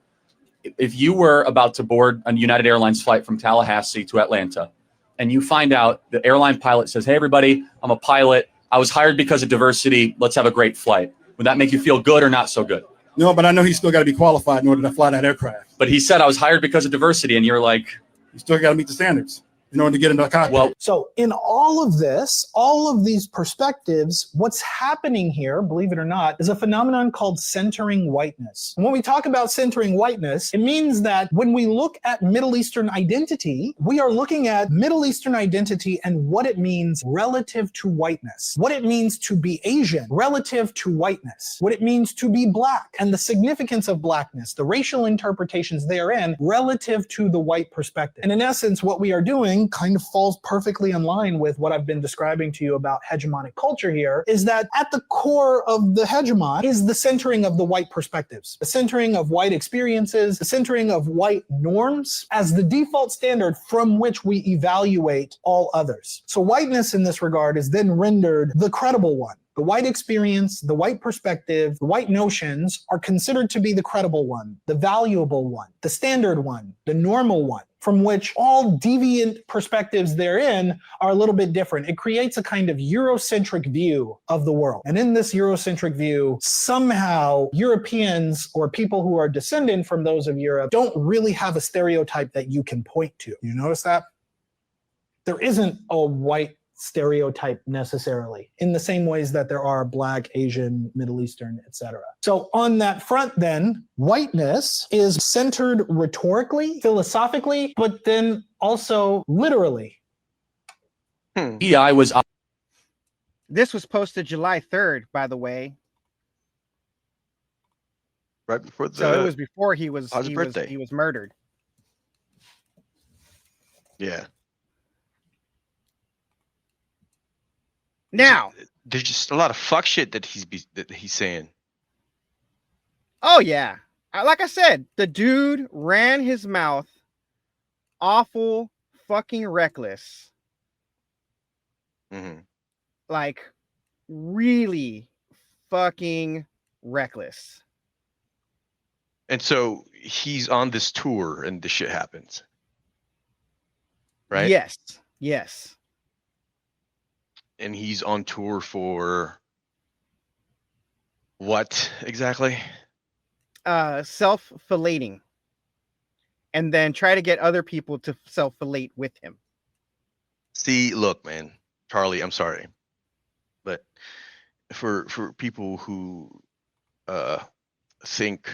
If you were about to board a United Airlines flight from Tallahassee to Atlanta, and you find out the airline pilot says, "Hey, everybody, I'm a pilot. I was hired because of diversity. Let's have a great flight." Would that make you feel good or not so good? No, but I know he's still got to be qualified in order to fly that aircraft. But he said, "I was hired because of diversity," and you're like, you still got to meet the standards in order to get into the cockpit. Well, so in all of this, all of these perspectives, what's happening here, believe it or not, is a phenomenon called centering whiteness. And when we talk about centering whiteness, it means that when we look at Middle Eastern identity, we are looking at Middle Eastern identity and what it means relative to whiteness, what it means to be Asian relative to whiteness, what it means to be black, and the significance of blackness, the racial interpretations therein relative to the white perspective. And in essence, what we are doing kind of falls perfectly in line with what I've been describing to you about hegemonic culture here, is that at the core of the hegemon is the centering of the white perspectives, the centering of white experiences, the centering of white norms as the default standard from which we evaluate all others. So whiteness in this regard is then rendered the credible one. The white experience, the white perspective, the white notions are considered to be the credible one, the valuable one, the standard one, the normal one, from which all deviant perspectives therein are a little bit different. It creates a kind of Eurocentric view of the world. And in this Eurocentric view, somehow Europeans or people who are descendant from those of Europe don't really have a stereotype that you can point to. You notice that? There isn't a white stereotype necessarily in the same ways that there are Black, Asian, Middle Eastern, etc. So on that front then, whiteness is centered rhetorically, philosophically, but then also literally. This was posted July 3rd, by the way. Right before the So it was before he was birthday. He was murdered. Yeah. Now, there's just a lot of fuck shit that he's saying. Oh yeah, like I said, the dude ran his mouth awful, fucking reckless. Mm-hmm. Like really fucking reckless. And so he's on this tour, and this shit happens, right? Yes. Yes. And he's on tour for what exactly? Self-fillating. And then try to get other people to self-fillate with him. See, look, man, Charlie, I'm sorry, but for people who think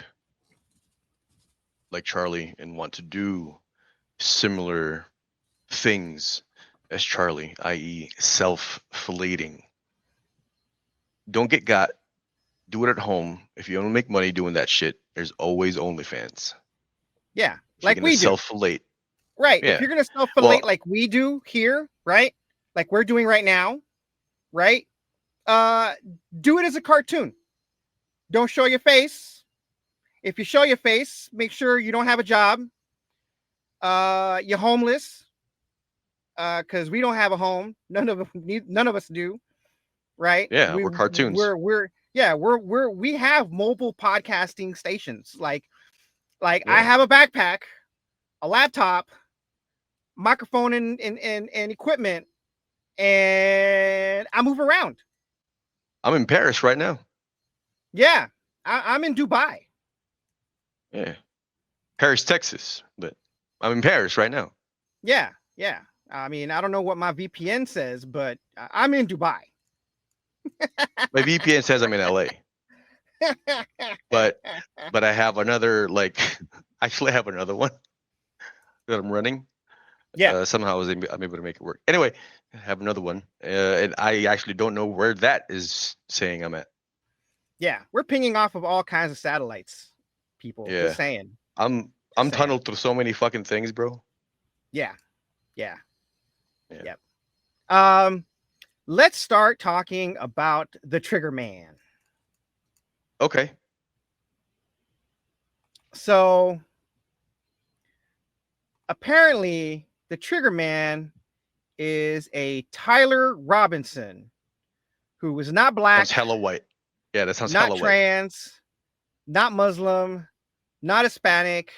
like Charlie and want to do similar things as Charlie, i.e. self-fillating, don't get got. Do it at home. If you want to make money doing that shit, there's always OnlyFans. Yeah, If like you're we gonna do. self-fillate. Right. Yeah. If you're going to self-fillate Well, like we do here, right? Like we're doing right now, right? Do it as a cartoon. Don't show your face. If you show your face, make sure you don't have a job. You're homeless. Because we don't have a home. None of us do. Right? Yeah, we're cartoons. We have mobile podcasting stations. Like I have a backpack, a laptop, microphone and equipment, and I move around. I'm in Paris right now. Yeah, I'm in Dubai. Yeah. Paris, Texas, but I'm in Paris right now. Yeah. I mean, I don't know what my VPN says, but I'm in Dubai. My VPN says I'm in LA. But I have another, actually I have another one that I'm running. Yeah. Somehow I'm able to make it work. Anyway, I have another one. And I actually don't know where that is saying I'm at. Yeah, we're pinging off of all kinds of satellites, people. Yeah. Just saying. I'm tunneled through so many fucking things, bro. Yeah. Yep. Let's start talking about the Trigger Man. Okay. So apparently the trigger man is a Tyler Robinson, who was not black. Sounds hella white. Yeah, that sounds not hella white. trans, not Muslim, not Hispanic.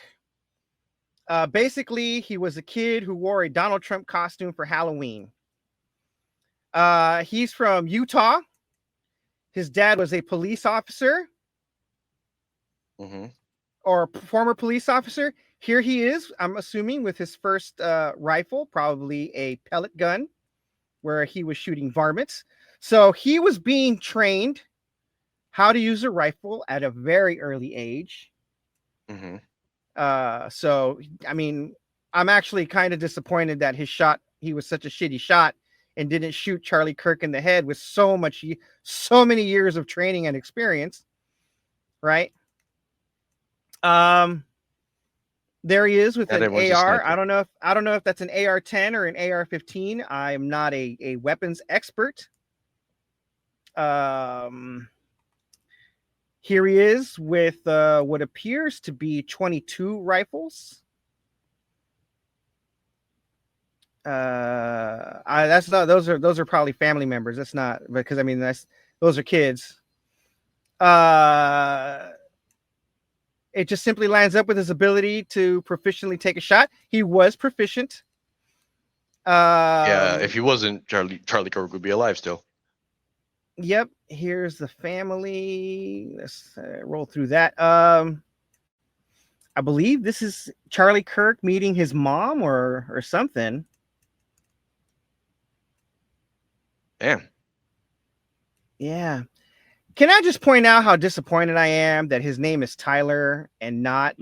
Basically, he was a kid who wore a Donald Trump costume for Halloween. He's from Utah. His dad was a police officer, or a former police officer. Here he is, I'm assuming, with his first rifle, probably a pellet gun, where he was shooting varmints. So he was being trained how to use a rifle at a very early age. So, I mean, I'm actually kind of disappointed that he was such a shitty shot and didn't shoot Charlie Kirk in the head with so many years of training and experience. Right. There he is with an AR. I don't know if that's an AR-10 or an AR-15. I'm not a weapons expert. Here he is with what appears to be 22 rifles. That's not. Those are probably family members. That's not, because I mean those are kids. It just simply lines up with his ability to proficiently take a shot. He was proficient. Yeah, if he wasn't, Charlie Kirk would be alive still. Yep. Here's the family. Let's roll through that. I believe this is Charlie Kirk meeting his mom or something. Damn. Yeah. Can I just point out how disappointed I am that his name is Tyler and not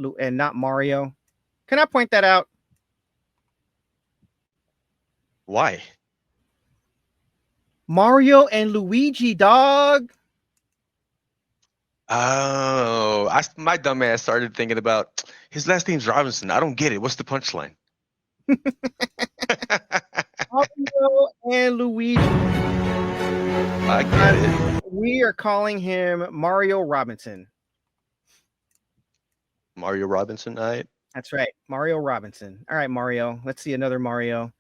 Mario? Can I point that out? Why? Mario and Luigi, dog. Oh, my dumb ass started thinking about his last name's Robinson. I don't get it. What's the punchline? Mario and Luigi. I get it. We are calling him Mario Robinson. Mario Robinson, all right. That's right. Mario Robinson. All right, Mario. Let's see another Mario.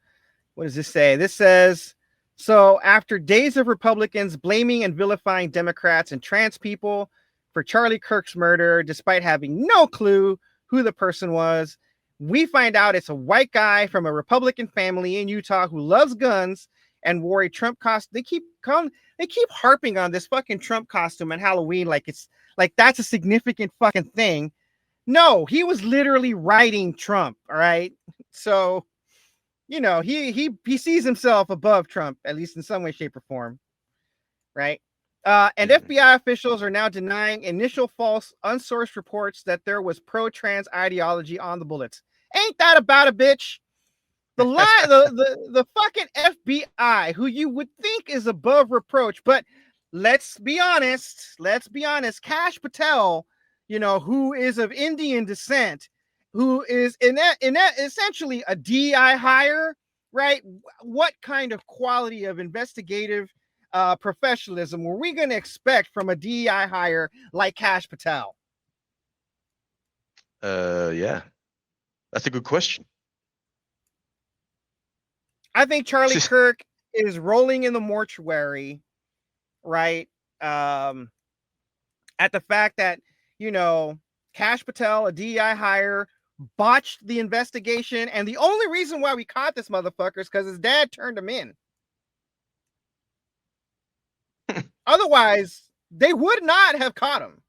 What does this say? This says, so after days of Republicans blaming and vilifying Democrats and trans people for Charlie Kirk's murder, despite having no clue who the person was, we find out it's a white guy from a Republican family in Utah who loves guns and wore a Trump costume. They keep harping on this fucking Trump costume on Halloween like that's a significant fucking thing. No, he was literally riding Trump. All right. So, you know, he sees himself above Trump, at least in some way, shape, or form. Right. And FBI officials are now denying initial false, unsourced reports that there was pro-trans ideology on the bullets. Ain't that about a bitch? The fucking FBI, who you would think is above reproach, but let's be honest. Kash Patel, you know, who is of Indian descent, who is essentially a DI hire, right? What kind of quality of investigative professionalism were we going to expect from a DI hire like Kash Patel? Yeah, that's a good question. I think Charlie Kirk is rolling in the mortuary, right? At the fact that, you know, Kash Patel, a DEI hire, botched the investigation. And the only reason why we caught this motherfucker is because his dad turned him in. Otherwise, they would not have caught him.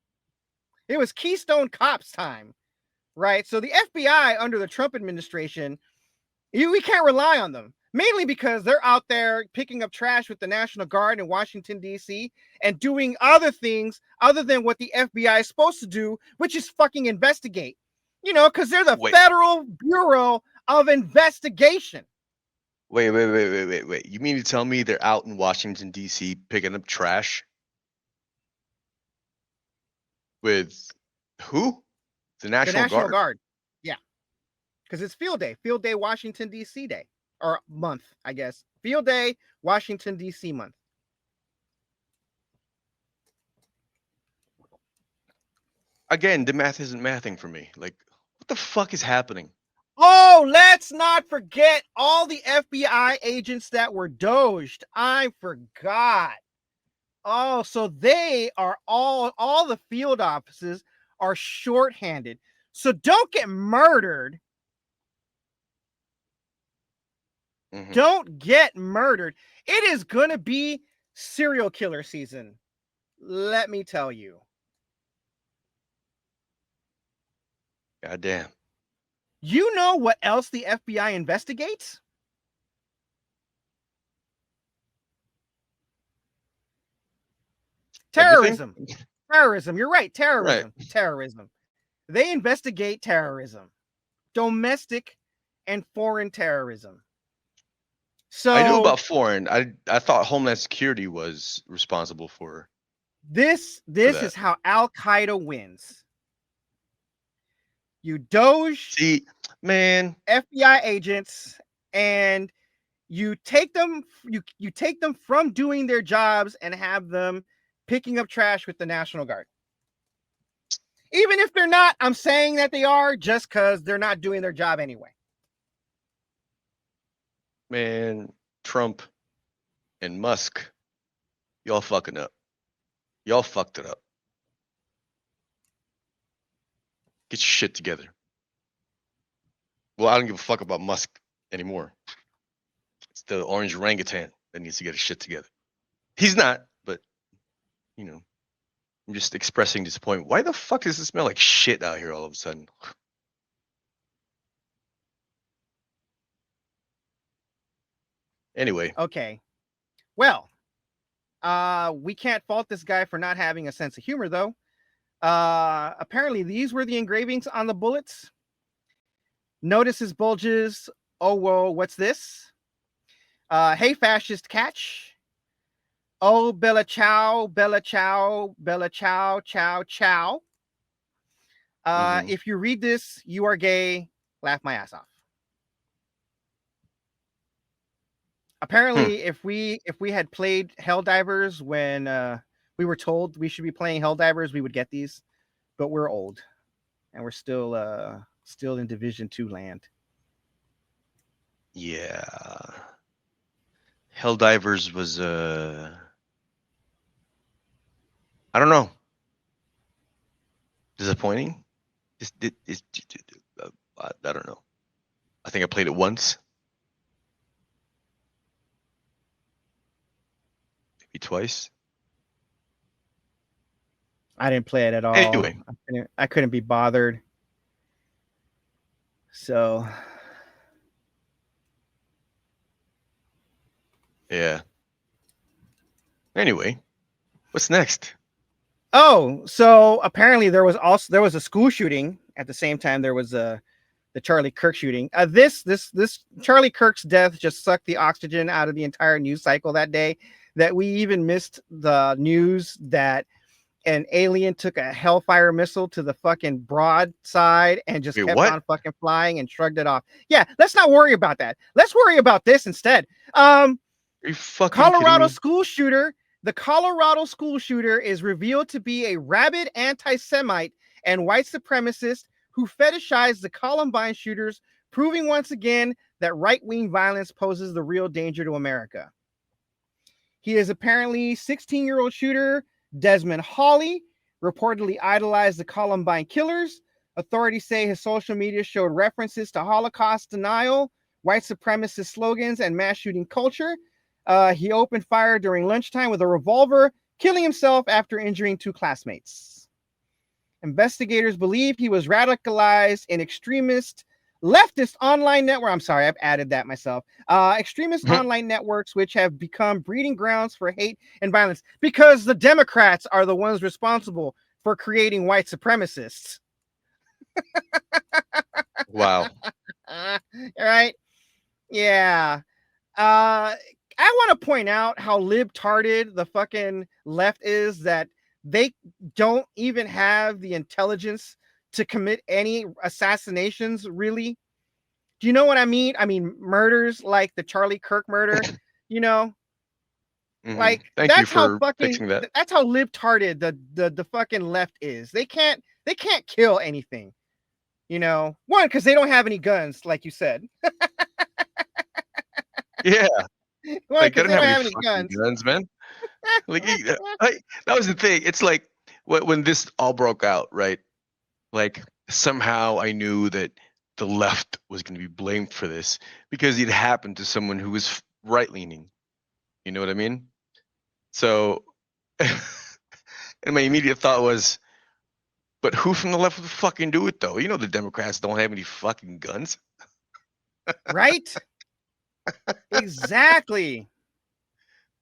It was Keystone Cops time, right? So the FBI under the Trump administration, we can't rely on them. Mainly because they're out there picking up trash with the National Guard in Washington, D.C. and doing other things other than what the FBI is supposed to do, which is fucking investigate. You know, because they're the Federal Bureau of Investigation. Wait. You mean to tell me they're out in Washington, D.C. picking up trash? With who? The National Guard. Yeah. Because it's Field Day. Field Day, Washington, D.C. Day. Or month, I guess. Field Day, Washington, D.C. month. Again, the math isn't mathing for me. Like, what the fuck is happening? Oh, Oh, let's not forget all the FBI agents that were doged. I forgot. Oh, so they are all the field offices are shorthanded. So don't get murdered. Mhm. Don't get murdered. It is going to be serial killer season. Let me tell you. God damn. You know what else the FBI investigates? Terrorism. Terrorism. You're right. Terrorism. Right. Terrorism. They investigate terrorism. Domestic and foreign terrorism. So I knew about foreign. I thought Homeland Security was responsible for. This that. is how Al Qaeda wins. You doge See, man, FBI agents, and you take them. You take them from doing their jobs and have them picking up trash with the National Guard. Even if they're not, I'm saying that they are just because they're not doing their job anyway. man, Trump and Musk, y'all fucking up. Y'all fucked it up. Get your shit together. Well, I don't give a fuck about Musk anymore. It's the orange orangutan that needs to get his shit together. He's not, but you know, I'm just expressing disappointment. Why the fuck does it smell like shit out here all of a sudden? Anyway. Okay. Well, we can't fault this guy for not having a sense of humor, though. Apparently, these were the engravings on the bullets. Notice his bulges. Oh, whoa, what's this? Hey, fascist catch. Oh, Bella Chow, Bella Chow, Bella Chow, Chow, Chow. If you read this, you are gay. Laugh my ass off. Apparently, if we had played Helldivers when we were told we should be playing Helldivers, we would get these. But we're old, and we're still in Division 2 land. Yeah. Helldivers was I don't know. Disappointing? I don't know. I think I played it once. Maybe twice. I didn't play it at all. Anyway. I couldn't be bothered. So yeah. Anyway, what's next? Oh, so apparently there was a school shooting at the same time there was the Charlie Kirk shooting. This Charlie Kirk's death just sucked the oxygen out of the entire news cycle that day, that we even missed the news that an alien took a Hellfire missile to the fucking broadside and just kept on fucking flying and shrugged it off. Yeah, let's not worry about that. Let's worry about this instead. Are you fucking Colorado kidding me? school shooter. The Colorado school shooter is revealed to be a rabid anti-Semite and white supremacist who fetishized the Columbine shooters, proving once again that right-wing violence poses the real danger to America. He is apparently 16-year-old shooter Desmond Hawley, reportedly idolized the Columbine killers. Authorities say his social media showed references to Holocaust denial, white supremacist slogans, and mass shooting culture. He opened fire during lunchtime with a revolver, killing himself after injuring 2 classmates. Investigators believe he was radicalized in extremist leftist online network. I'm sorry, I've added that myself. Extremist online networks, which have become breeding grounds for hate and violence because the Democrats are the ones responsible for creating white supremacists. Wow. All right. Yeah. I want to point out how libtarded the fucking left is, that they don't even have the intelligence to commit any assassinations, really. Do you know what I mean? I mean, murders like the Charlie Kirk murder, you know? Like, Thank you that's how for fucking, fixing that. that's how libtarded the fucking left is. They can't kill anything. You know, one, because they don't have any guns, like you said. Yeah. One, Like, they because don't they have don't any have any fucking guns. guns, man. Like, that was the thing. It's like when this all broke out, right? Like, somehow I knew that the left was going to be blamed for this because it happened to someone who was right-leaning. You know what I mean? So, and my immediate thought was, but who from the left would fucking do it, though? You know the Democrats don't have any fucking guns. Right? Exactly.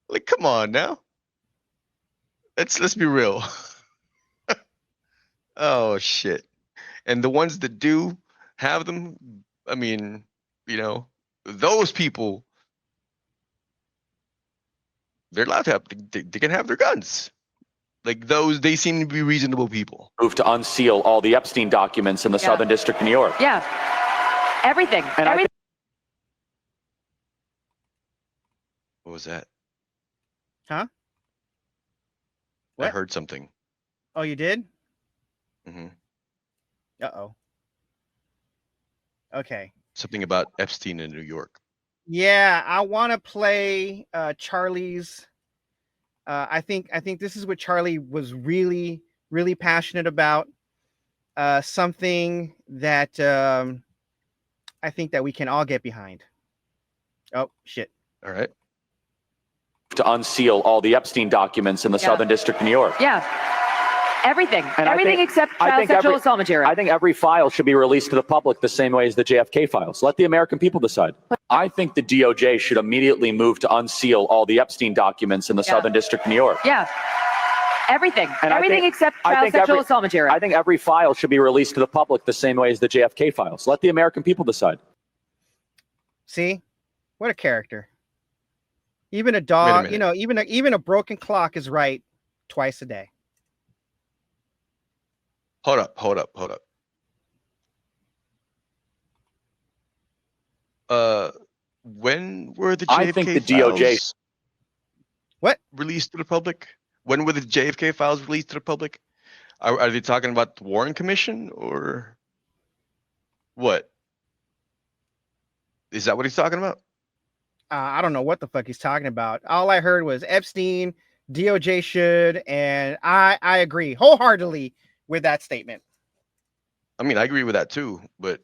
Like, come on now. Let's be real. Oh shit. And the ones that do have them, I mean, you know, those people, they're allowed to have, they can have their guns. Like those, they seem to be reasonable people. Move to unseal all the Epstein documents in the Southern District of New York. Yeah. Everything. And What was that? Huh? I What? heard something. Oh, you did? Hmm. Uh-oh. Okay. Something about Epstein in New York. Yeah, I want to play Charlie's. I think this is what Charlie was really, really passionate about. Something that I think that we can all get behind. Oh, shit. All right. To unseal all the Epstein documents in the Southern District of New York. Yeah. Everything. And Everything except child sexual assault material. I think every file should be released to the public the same way as the JFK files. Let the American people decide. I think the DOJ should immediately move to unseal all the Epstein documents in the Southern District of New York. Yeah. Everything. And Everything except child sexual assault material. I think every file should be released to the public the same way as the JFK files. Let the American people decide. See? What a character. Even a dog, you know, even a broken clock is right twice a day. Hold up. When were the JFK I think the DOJ files released to the public? When were the JFK files released to the public? Are they talking about the Warren Commission or what? Is that what he's talking about? I don't know what the fuck he's talking about. All I heard was Epstein, DOJ should, and I agree wholeheartedly with that statement. I mean, I agree with that too, but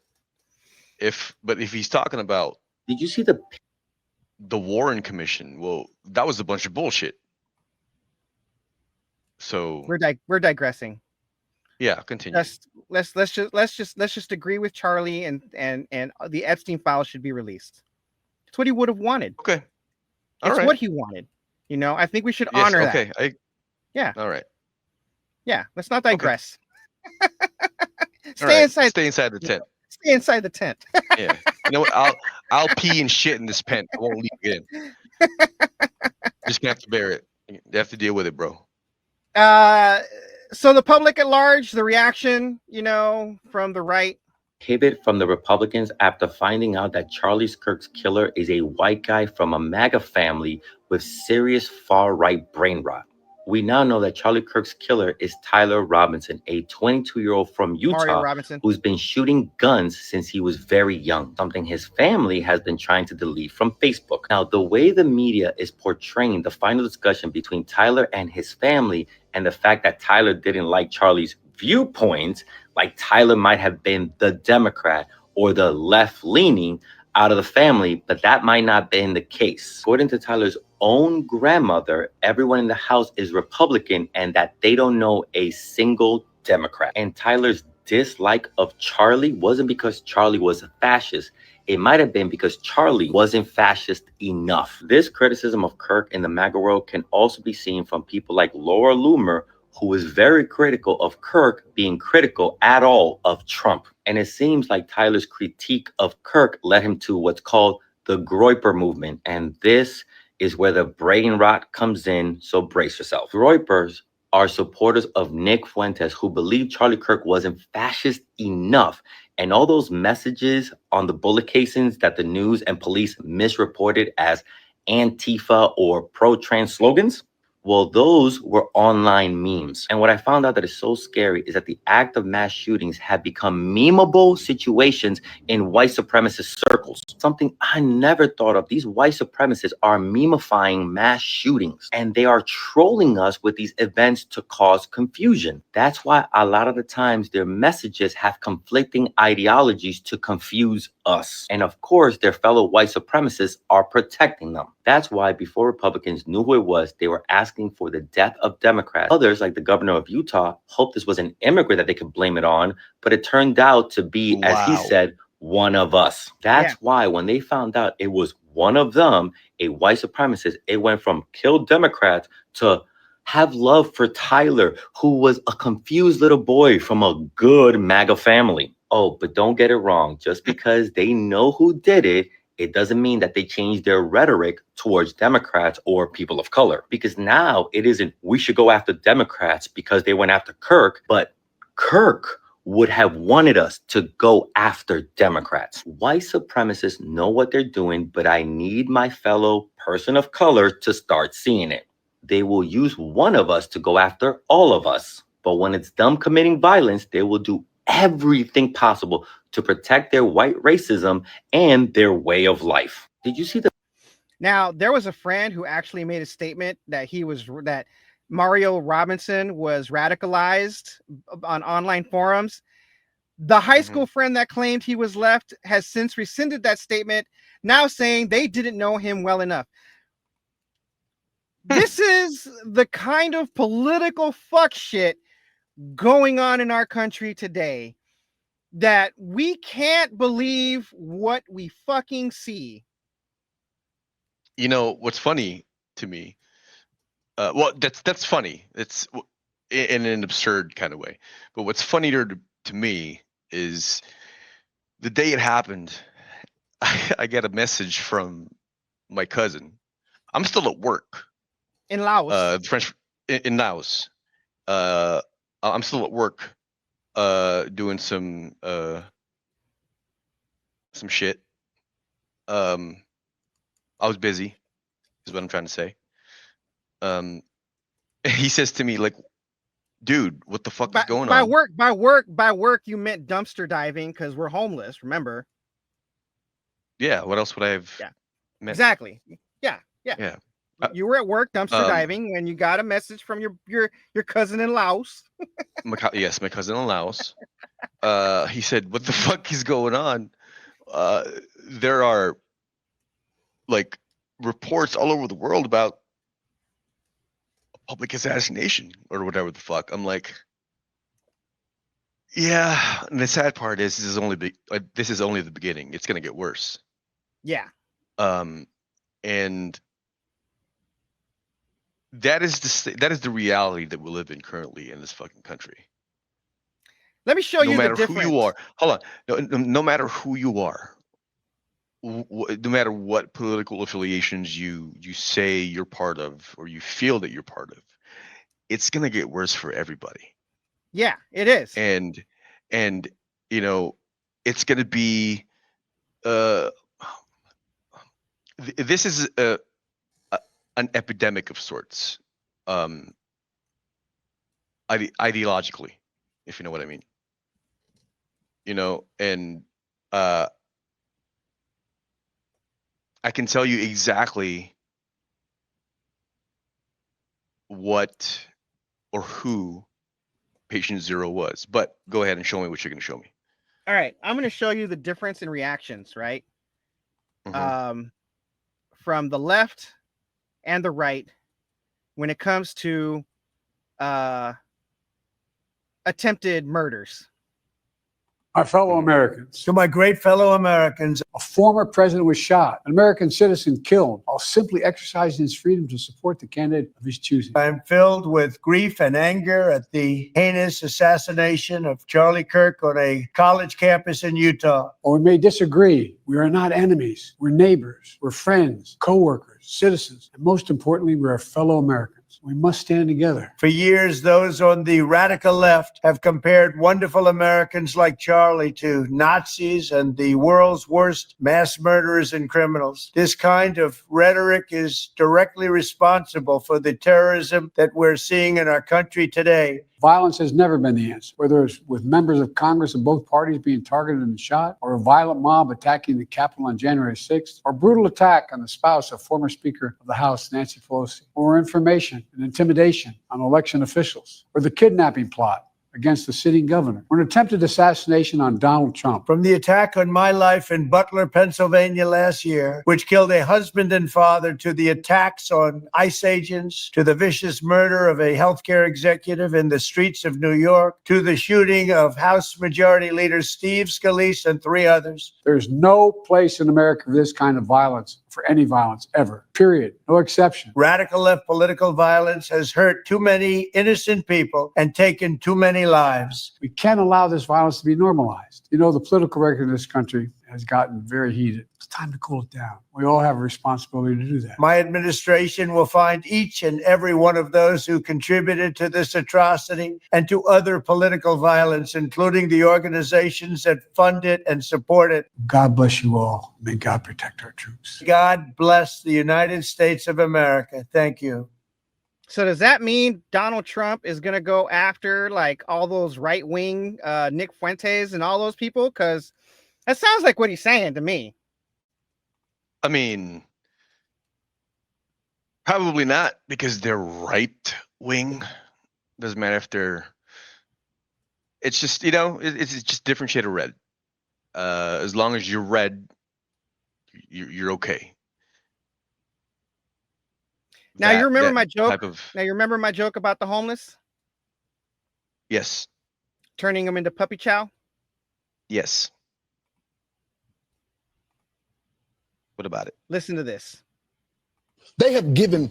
if he's talking about, did you see the Warren Commission? Well, that was a bunch of bullshit. So we're digressing. Yeah, continue. Let's just agree with Charlie and the Epstein files should be released. That's what he would have wanted. Okay. It's what he wanted. You know, I think we should honor that. Okay. Yeah. All right. Yeah. Let's not digress. Stay inside the tent. Stay inside the tent. Yeah. You know what? I'll pee and shit in this pen. I won't leave again. Just gonna have to bear it. You have to deal with it, bro. So the public at large, the reaction, you know, from the right. Pivot from the Republicans after finding out that Charlie Kirk's killer is a white guy from a MAGA family with serious far-right brain rot. We now know that Charlie Kirk's killer is Tyler Robinson, a 22-year-old from Utah who's been shooting guns since he was very young, something his family has been trying to delete from Facebook. Now, the way the media is portraying the final discussion between Tyler and his family and the fact that Tyler didn't like Charlie's viewpoints, like Tyler might have been the Democrat or the left-leaning out of the family, but that might not have been the case. According to Tyler's own grandmother, everyone in the house is Republican and that they don't know a single Democrat. And Tyler's dislike of Charlie wasn't because Charlie was a fascist. It might have been because Charlie wasn't fascist enough. This criticism of Kirk in the MAGA world can also be seen from people like Laura Loomer, who was very critical of Kirk being critical at all of Trump. And it seems like Tyler's critique of Kirk led him to what's called the Groyper movement. And this is where the brain rot comes in, so brace yourself. Groypers are supporters of Nick Fuentes, who believe Charlie Kirk wasn't fascist enough. And all those messages on the bullet casings that the news and police misreported as Antifa or pro-trans slogans, Well, those were online memes. And what I found out that is so scary is that the act of mass shootings have become memeable situations in white supremacist circles. Something I never thought of. These white supremacists are memifying mass shootings, and they are trolling us with these events to cause confusion. That's why a lot of the times their messages have conflicting ideologies to confuse us. And of course, their fellow white supremacists are protecting them. That's why before Republicans knew who it was, they were asking for the death of Democrats. Others, like the governor of Utah, hoped this was an immigrant that they could blame it on, but it turned out to be, as he said, one of us. That's why when they found out it was one of them, a white supremacist, it went from kill Democrats to have love for Tyler, who was a confused little boy from a good MAGA family. Oh, but don't get it wrong. Just because they know who did it, it doesn't mean that they changed their rhetoric towards Democrats or people of color. Because now it isn't, we should go after Democrats because they went after Kirk, but Kirk would have wanted us to go after Democrats. White supremacists know what they're doing, but I need my fellow person of color to start seeing it. They will use one of us to go after all of us. But when it's them committing violence, they will do everything possible to protect their white racism and their way of life. Did you see the... Now, there was a friend who actually made a statement that that Mario Robinson was radicalized on online forums. The high school friend that claimed he was left has since rescinded that statement, now saying they didn't know him well enough. This is the kind of political fuck shit going on in our country today that we can't believe what we fucking see. You know, what's funny to me, well, that's funny. It's in an absurd kind of way. But what's funnier to me is the day it happened, I get a message from my cousin. I'm still at work. In Laos. French in Laos. I'm still at work, doing some shit. I was busy, is what I'm trying to say. He says to me, like, dude, what the fuck is going on? By work, you meant dumpster diving because we're homeless, remember? Yeah, what else would I have meant? Exactly. Yeah. You were at work dumpster diving when you got a message from your cousin in Laos. Yes, my cousin in Laos. He said, what the fuck is going on? There are like reports all over the world about a public assassination or whatever the fuck. I'm like, yeah. And the sad part is this is only the beginning. It's gonna get worse. Yeah. And that is the reality that we live in currently in this fucking country. Let me show you the difference. No matter who you are, hold on. No matter who you are, no matter what political affiliations you say you're part of or you feel that you're part of, it's gonna get worse for everybody. Yeah, it is. And you know, it's gonna be this is an epidemic of sorts, ideologically, if you know what I mean. You know, and I can tell you exactly what or who patient zero was, but go ahead and show me what you're going to show me. All right, I'm going to show you the difference in reactions, right? From the left and the right when it comes to attempted murders. My fellow Americans. To my great fellow Americans. A former president was shot, an American citizen killed, while simply exercising his freedom to support the candidate of his choosing. I'm filled with grief and anger at the heinous assassination of Charlie Kirk on a college campus in Utah. While we may disagree, we are not enemies. We're neighbors. We're friends, co-workers, citizens, and most importantly, we're fellow Americans. Americans. We must stand together. For years, those on the radical left have compared wonderful Americans like Charlie to Nazis and the world's worst mass murderers and criminals. This kind of rhetoric is directly responsible for the terrorism that we're seeing in our country today. Violence has never been the answer, whether it's with members of Congress of both parties being targeted and shot, or a violent mob attacking the Capitol on January 6th, or brutal attack on the spouse of former Speaker of the House, Nancy Pelosi, or information and intimidation on election officials, or the kidnapping plot against the sitting governor, or an attempted assassination on Donald Trump. From the attack on my life in Butler, Pennsylvania last year, which killed a husband and father, to the attacks on ICE agents, to the vicious murder of a healthcare executive in the streets of New York, to the shooting of House Majority Leader Steve Scalise and 3 others. There's no place in America for this kind of violence, for any violence ever, period, no exception. Radical left political violence has hurt too many innocent people and taken too many lives. We can't allow this violence to be normalized. You know, the political record in this country has gotten very heated. It's time to cool it down. We all have a responsibility to do that. My administration will find each and every one of those who contributed to this atrocity and to other political violence, including the organizations that fund it and support it. God bless you all. May God protect our troops. God bless the United States of America. Thank you. So does that mean Donald Trump is going to go after like all those right-wing Nick Fuentes and all those people? Because that sounds like what he's saying to me. I mean, probably not, because they're right wing. Doesn't matter if they're. It's just, you know, it's just different shade of red. As long as you're red, you're okay. Now you remember my joke. Of, now you remember my joke about the homeless? Yes. Turning them into puppy chow? Yes. What about it? Listen to this. They have given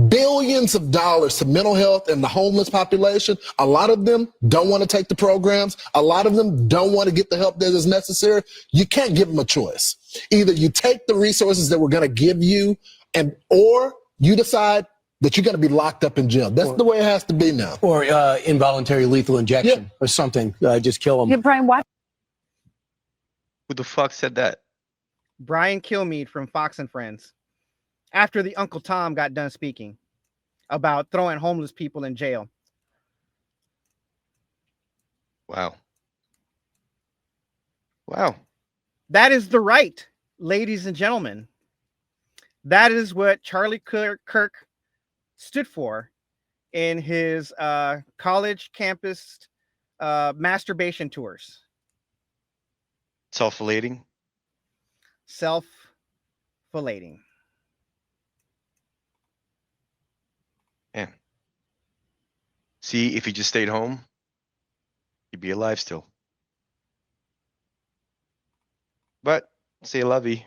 billions of dollars to mental health and the homeless population. A lot of them don't want to take the programs. A lot of them don't want to get the help that is necessary. You can't give them a choice. Either you take the resources that we're going to give you, or you decide that you're going to be locked up in jail. That's the way it has to be now. Or involuntary lethal injection or something. Just kill them. Yeah, Brian, what? Who the fuck said that? Brian Kilmeade from Fox and Friends. After the Uncle Tom got done speaking about throwing homeless people in jail. Wow. Wow. That is the right, ladies and gentlemen. That is what Charlie Kirk stood for in his college campus masturbation tours. Self-filleting? Self-filleting. Yeah. See, if he just stayed home, he'd be alive still. But, say lovey.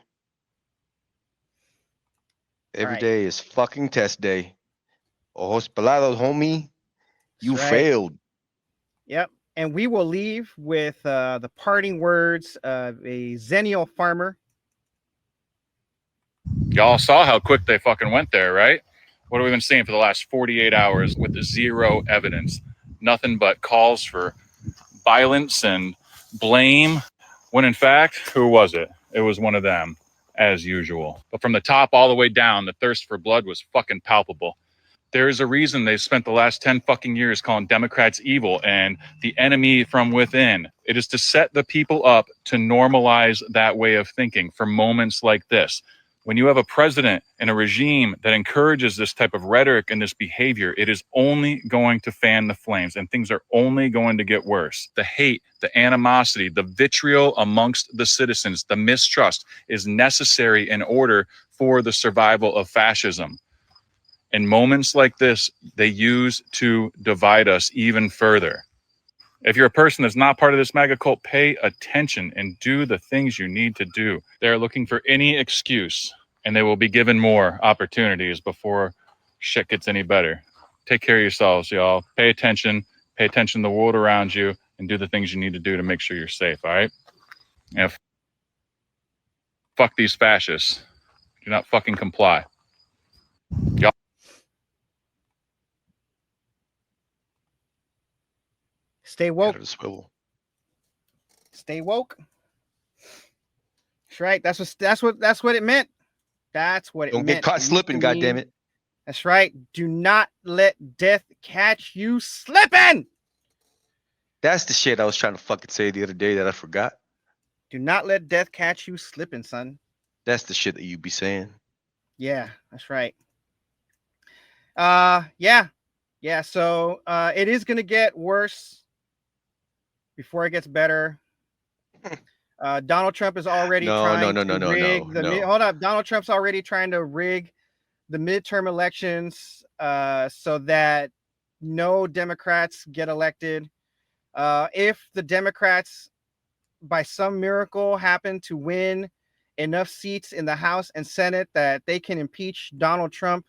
Every day is fucking test day. Ojos pelados, homie. You failed. Yep. And we will leave with the parting words of a Xennial farmer. Y'all saw how quick they fucking went there, right? What have we been seeing for the last 48 hours with zero evidence? Nothing but calls for violence and blame. When in fact, who was it? It was one of them, as usual. But from the top all the way down, the thirst for blood was fucking palpable. There is a reason they spent the last 10 fucking years calling Democrats evil and the enemy from within. It is to set the people up to normalize that way of thinking for moments like this. When you have a president and a regime that encourages this type of rhetoric and this behavior, it is only going to fan the flames, and things are only going to get worse. The hate, the animosity, the vitriol amongst the citizens, the mistrust is necessary in order for the survival of fascism. And moments like this, they use to divide us even further. If you're a person that's not part of this MAGA cult, pay attention and do the things you need to do. They're looking for any excuse, and they will be given more opportunities before shit gets any better. Take care of yourselves, y'all. Pay attention to the world around you, and do the things you need to do to make sure you're safe, all right? And fuck these fascists. Do not fucking comply. Y'all. Stay woke. Out of the swivel. Stay woke. That's right. That's what it meant. That's what it Don't meant. get caught slipping, goddammit. That's right. Do not let death catch you slipping. That's the shit I was trying to fucking say the other day that I forgot. Do not let death catch you slipping, son. That's the shit that you be saying. Yeah, that's right. Yeah. So it is gonna get worse before it gets better. Donald Trump is already trying to rig the hold up. Donald Trump's already trying to rig the midterm elections so that no Democrats get elected. If the Democrats by some miracle happen to win enough seats in the House and Senate that they can impeach Donald Trump,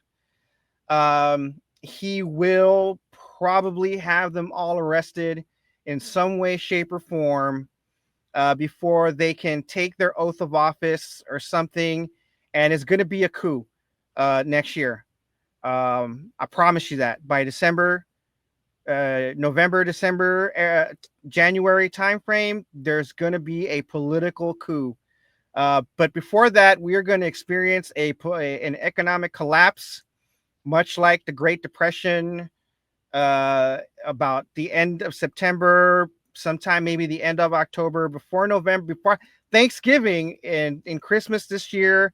he will probably have them all arrested in some way, shape, or form before they can take their oath of office or something. And it's going to be a coup next year. I promise you that by December, November, December, January timeframe, there's going to be a political coup. But before that, we are going to experience an economic collapse, much like the Great Depression, about the end of September, sometime maybe the end of October, before November, before Thanksgiving and Christmas this year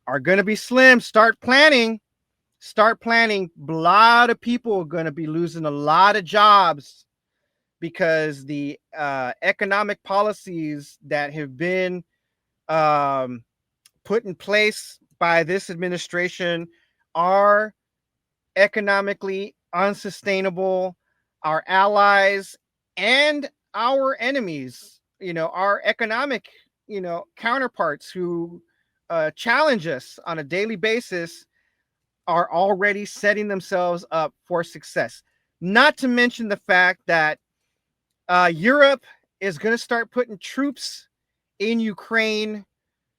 are going to be slim. Start planning. A lot of people are going to be losing a lot of jobs because the economic policies that have been put in place by this administration are economically unsustainable. Our allies and our enemies, our economic, counterparts who challenge us on a daily basis are already setting themselves up for success. Not to mention the fact that Europe is going to start putting troops in Ukraine,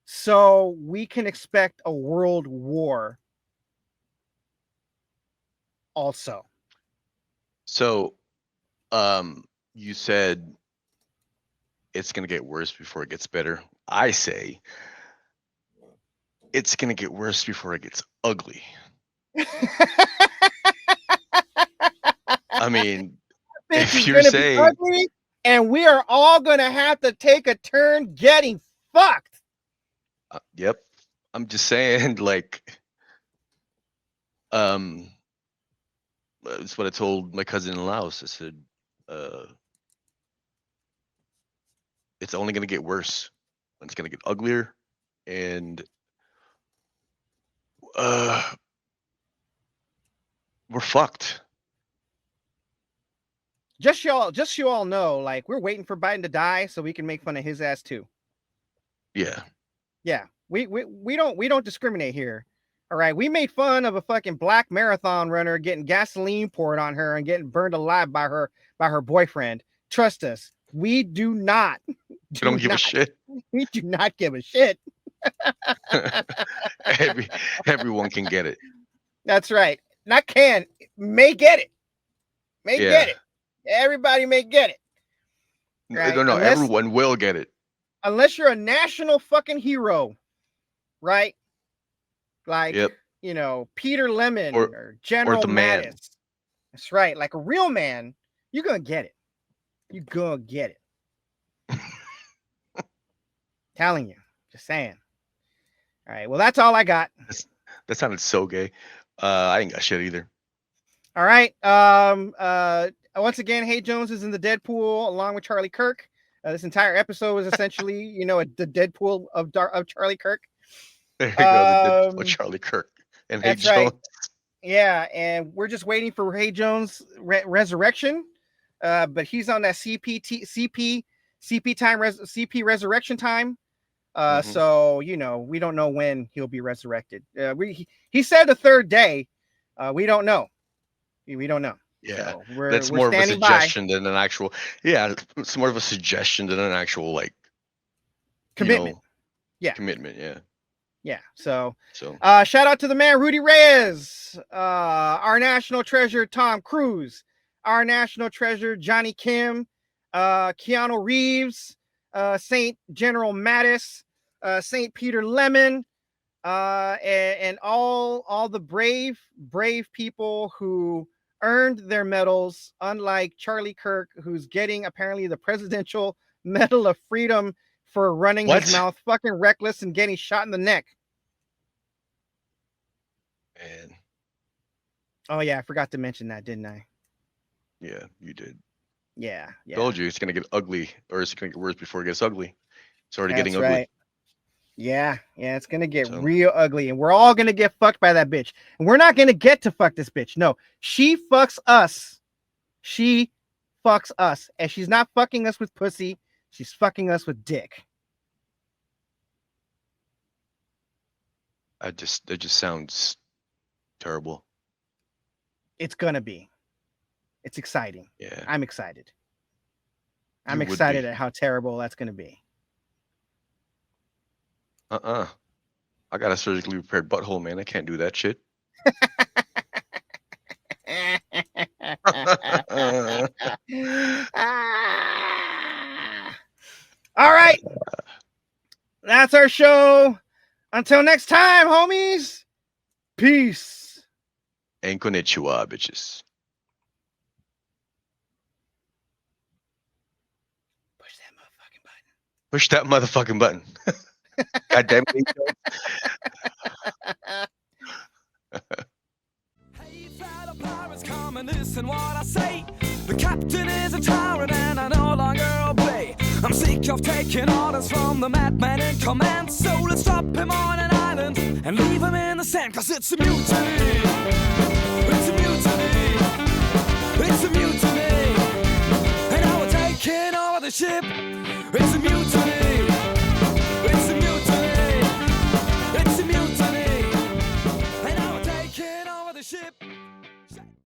so we can expect a world war also. So, you said it's going to get worse before it gets better. I say it's going to get worse before it gets ugly. I mean, if you're saying ugly, and we are all going to have to take a turn getting fucked. Yep. I'm just saying, that's what I told my cousin in Laos. I said, it's only going to get worse. It's going to get uglier, and we're fucked. Just you all know, we're waiting for Biden to die so we can make fun of his ass too. Yeah. We don't discriminate here. All right. We made fun of a fucking black marathon runner getting gasoline poured on her and getting burned alive by her boyfriend. Trust us. We do not. Don't give a shit. We do not give a shit. Everyone can get it. That's right. Not can, may get it. Get it. Everybody may get it. Right? No, everyone will get it. Unless you're a national fucking hero, right? Peter Lemon or General Mattis. That's right. Like a real man, you're going to get it. You're going to get it. Telling you. Just saying. All right. Well, that's all I got. That sounded so gay. I ain't got shit either. All right. Once again, Hay Jones is in the Deadpool along with Charlie Kirk. This entire episode is essentially, the Deadpool of Charlie Kirk. There you go, the Deadpool of Charlie Kirk and Hay Jones. Right. Yeah, and we're just waiting for Hay Jones' resurrection. But he's on that CP resurrection time. So we don't know when he'll be resurrected. He said the third day. We don't know. We don't know. Yeah, so that's more of a suggestion than an actual. Yeah, it's more of a suggestion than an actual commitment. Commitment. Yeah. Yeah. So shout out to the man Rudy Reyes, our national treasure Tom Cruise, our national treasure Johnny Kim, Keanu Reeves, Saint General Mattis, Saint Peter Lemon, and all the brave people who earned their medals, unlike Charlie Kirk, who's getting apparently the Presidential Medal of Freedom for running his mouth fucking reckless and getting shot in the neck. Man. Oh yeah, I forgot to mention that, didn't I? Yeah, you did. Yeah. Told you it's gonna get ugly, or it's gonna get worse before it gets ugly. It's already getting ugly. Right. Yeah, it's gonna get real ugly, and we're all gonna get fucked by that bitch. And we're not gonna get to fuck this bitch. No, she fucks us. She fucks us, and she's not fucking us with pussy. She's fucking us with dick. That just sounds terrible. It's gonna be. It's exciting. Yeah, I'm excited. I'm You would excited be. at how terrible that's gonna be. I got a surgically repaired butthole, man. I can't do that shit. All right. That's our show. Until next time, homies. Peace. And konnichiwa, bitches. Push that motherfucking button. God damn it. Come and listen what I say. The captain is a tyrant and I no longer obey. I'm sick of taking orders from the madman in command. So let's drop him on an island and leave him in the sand, 'cause it's a mutiny.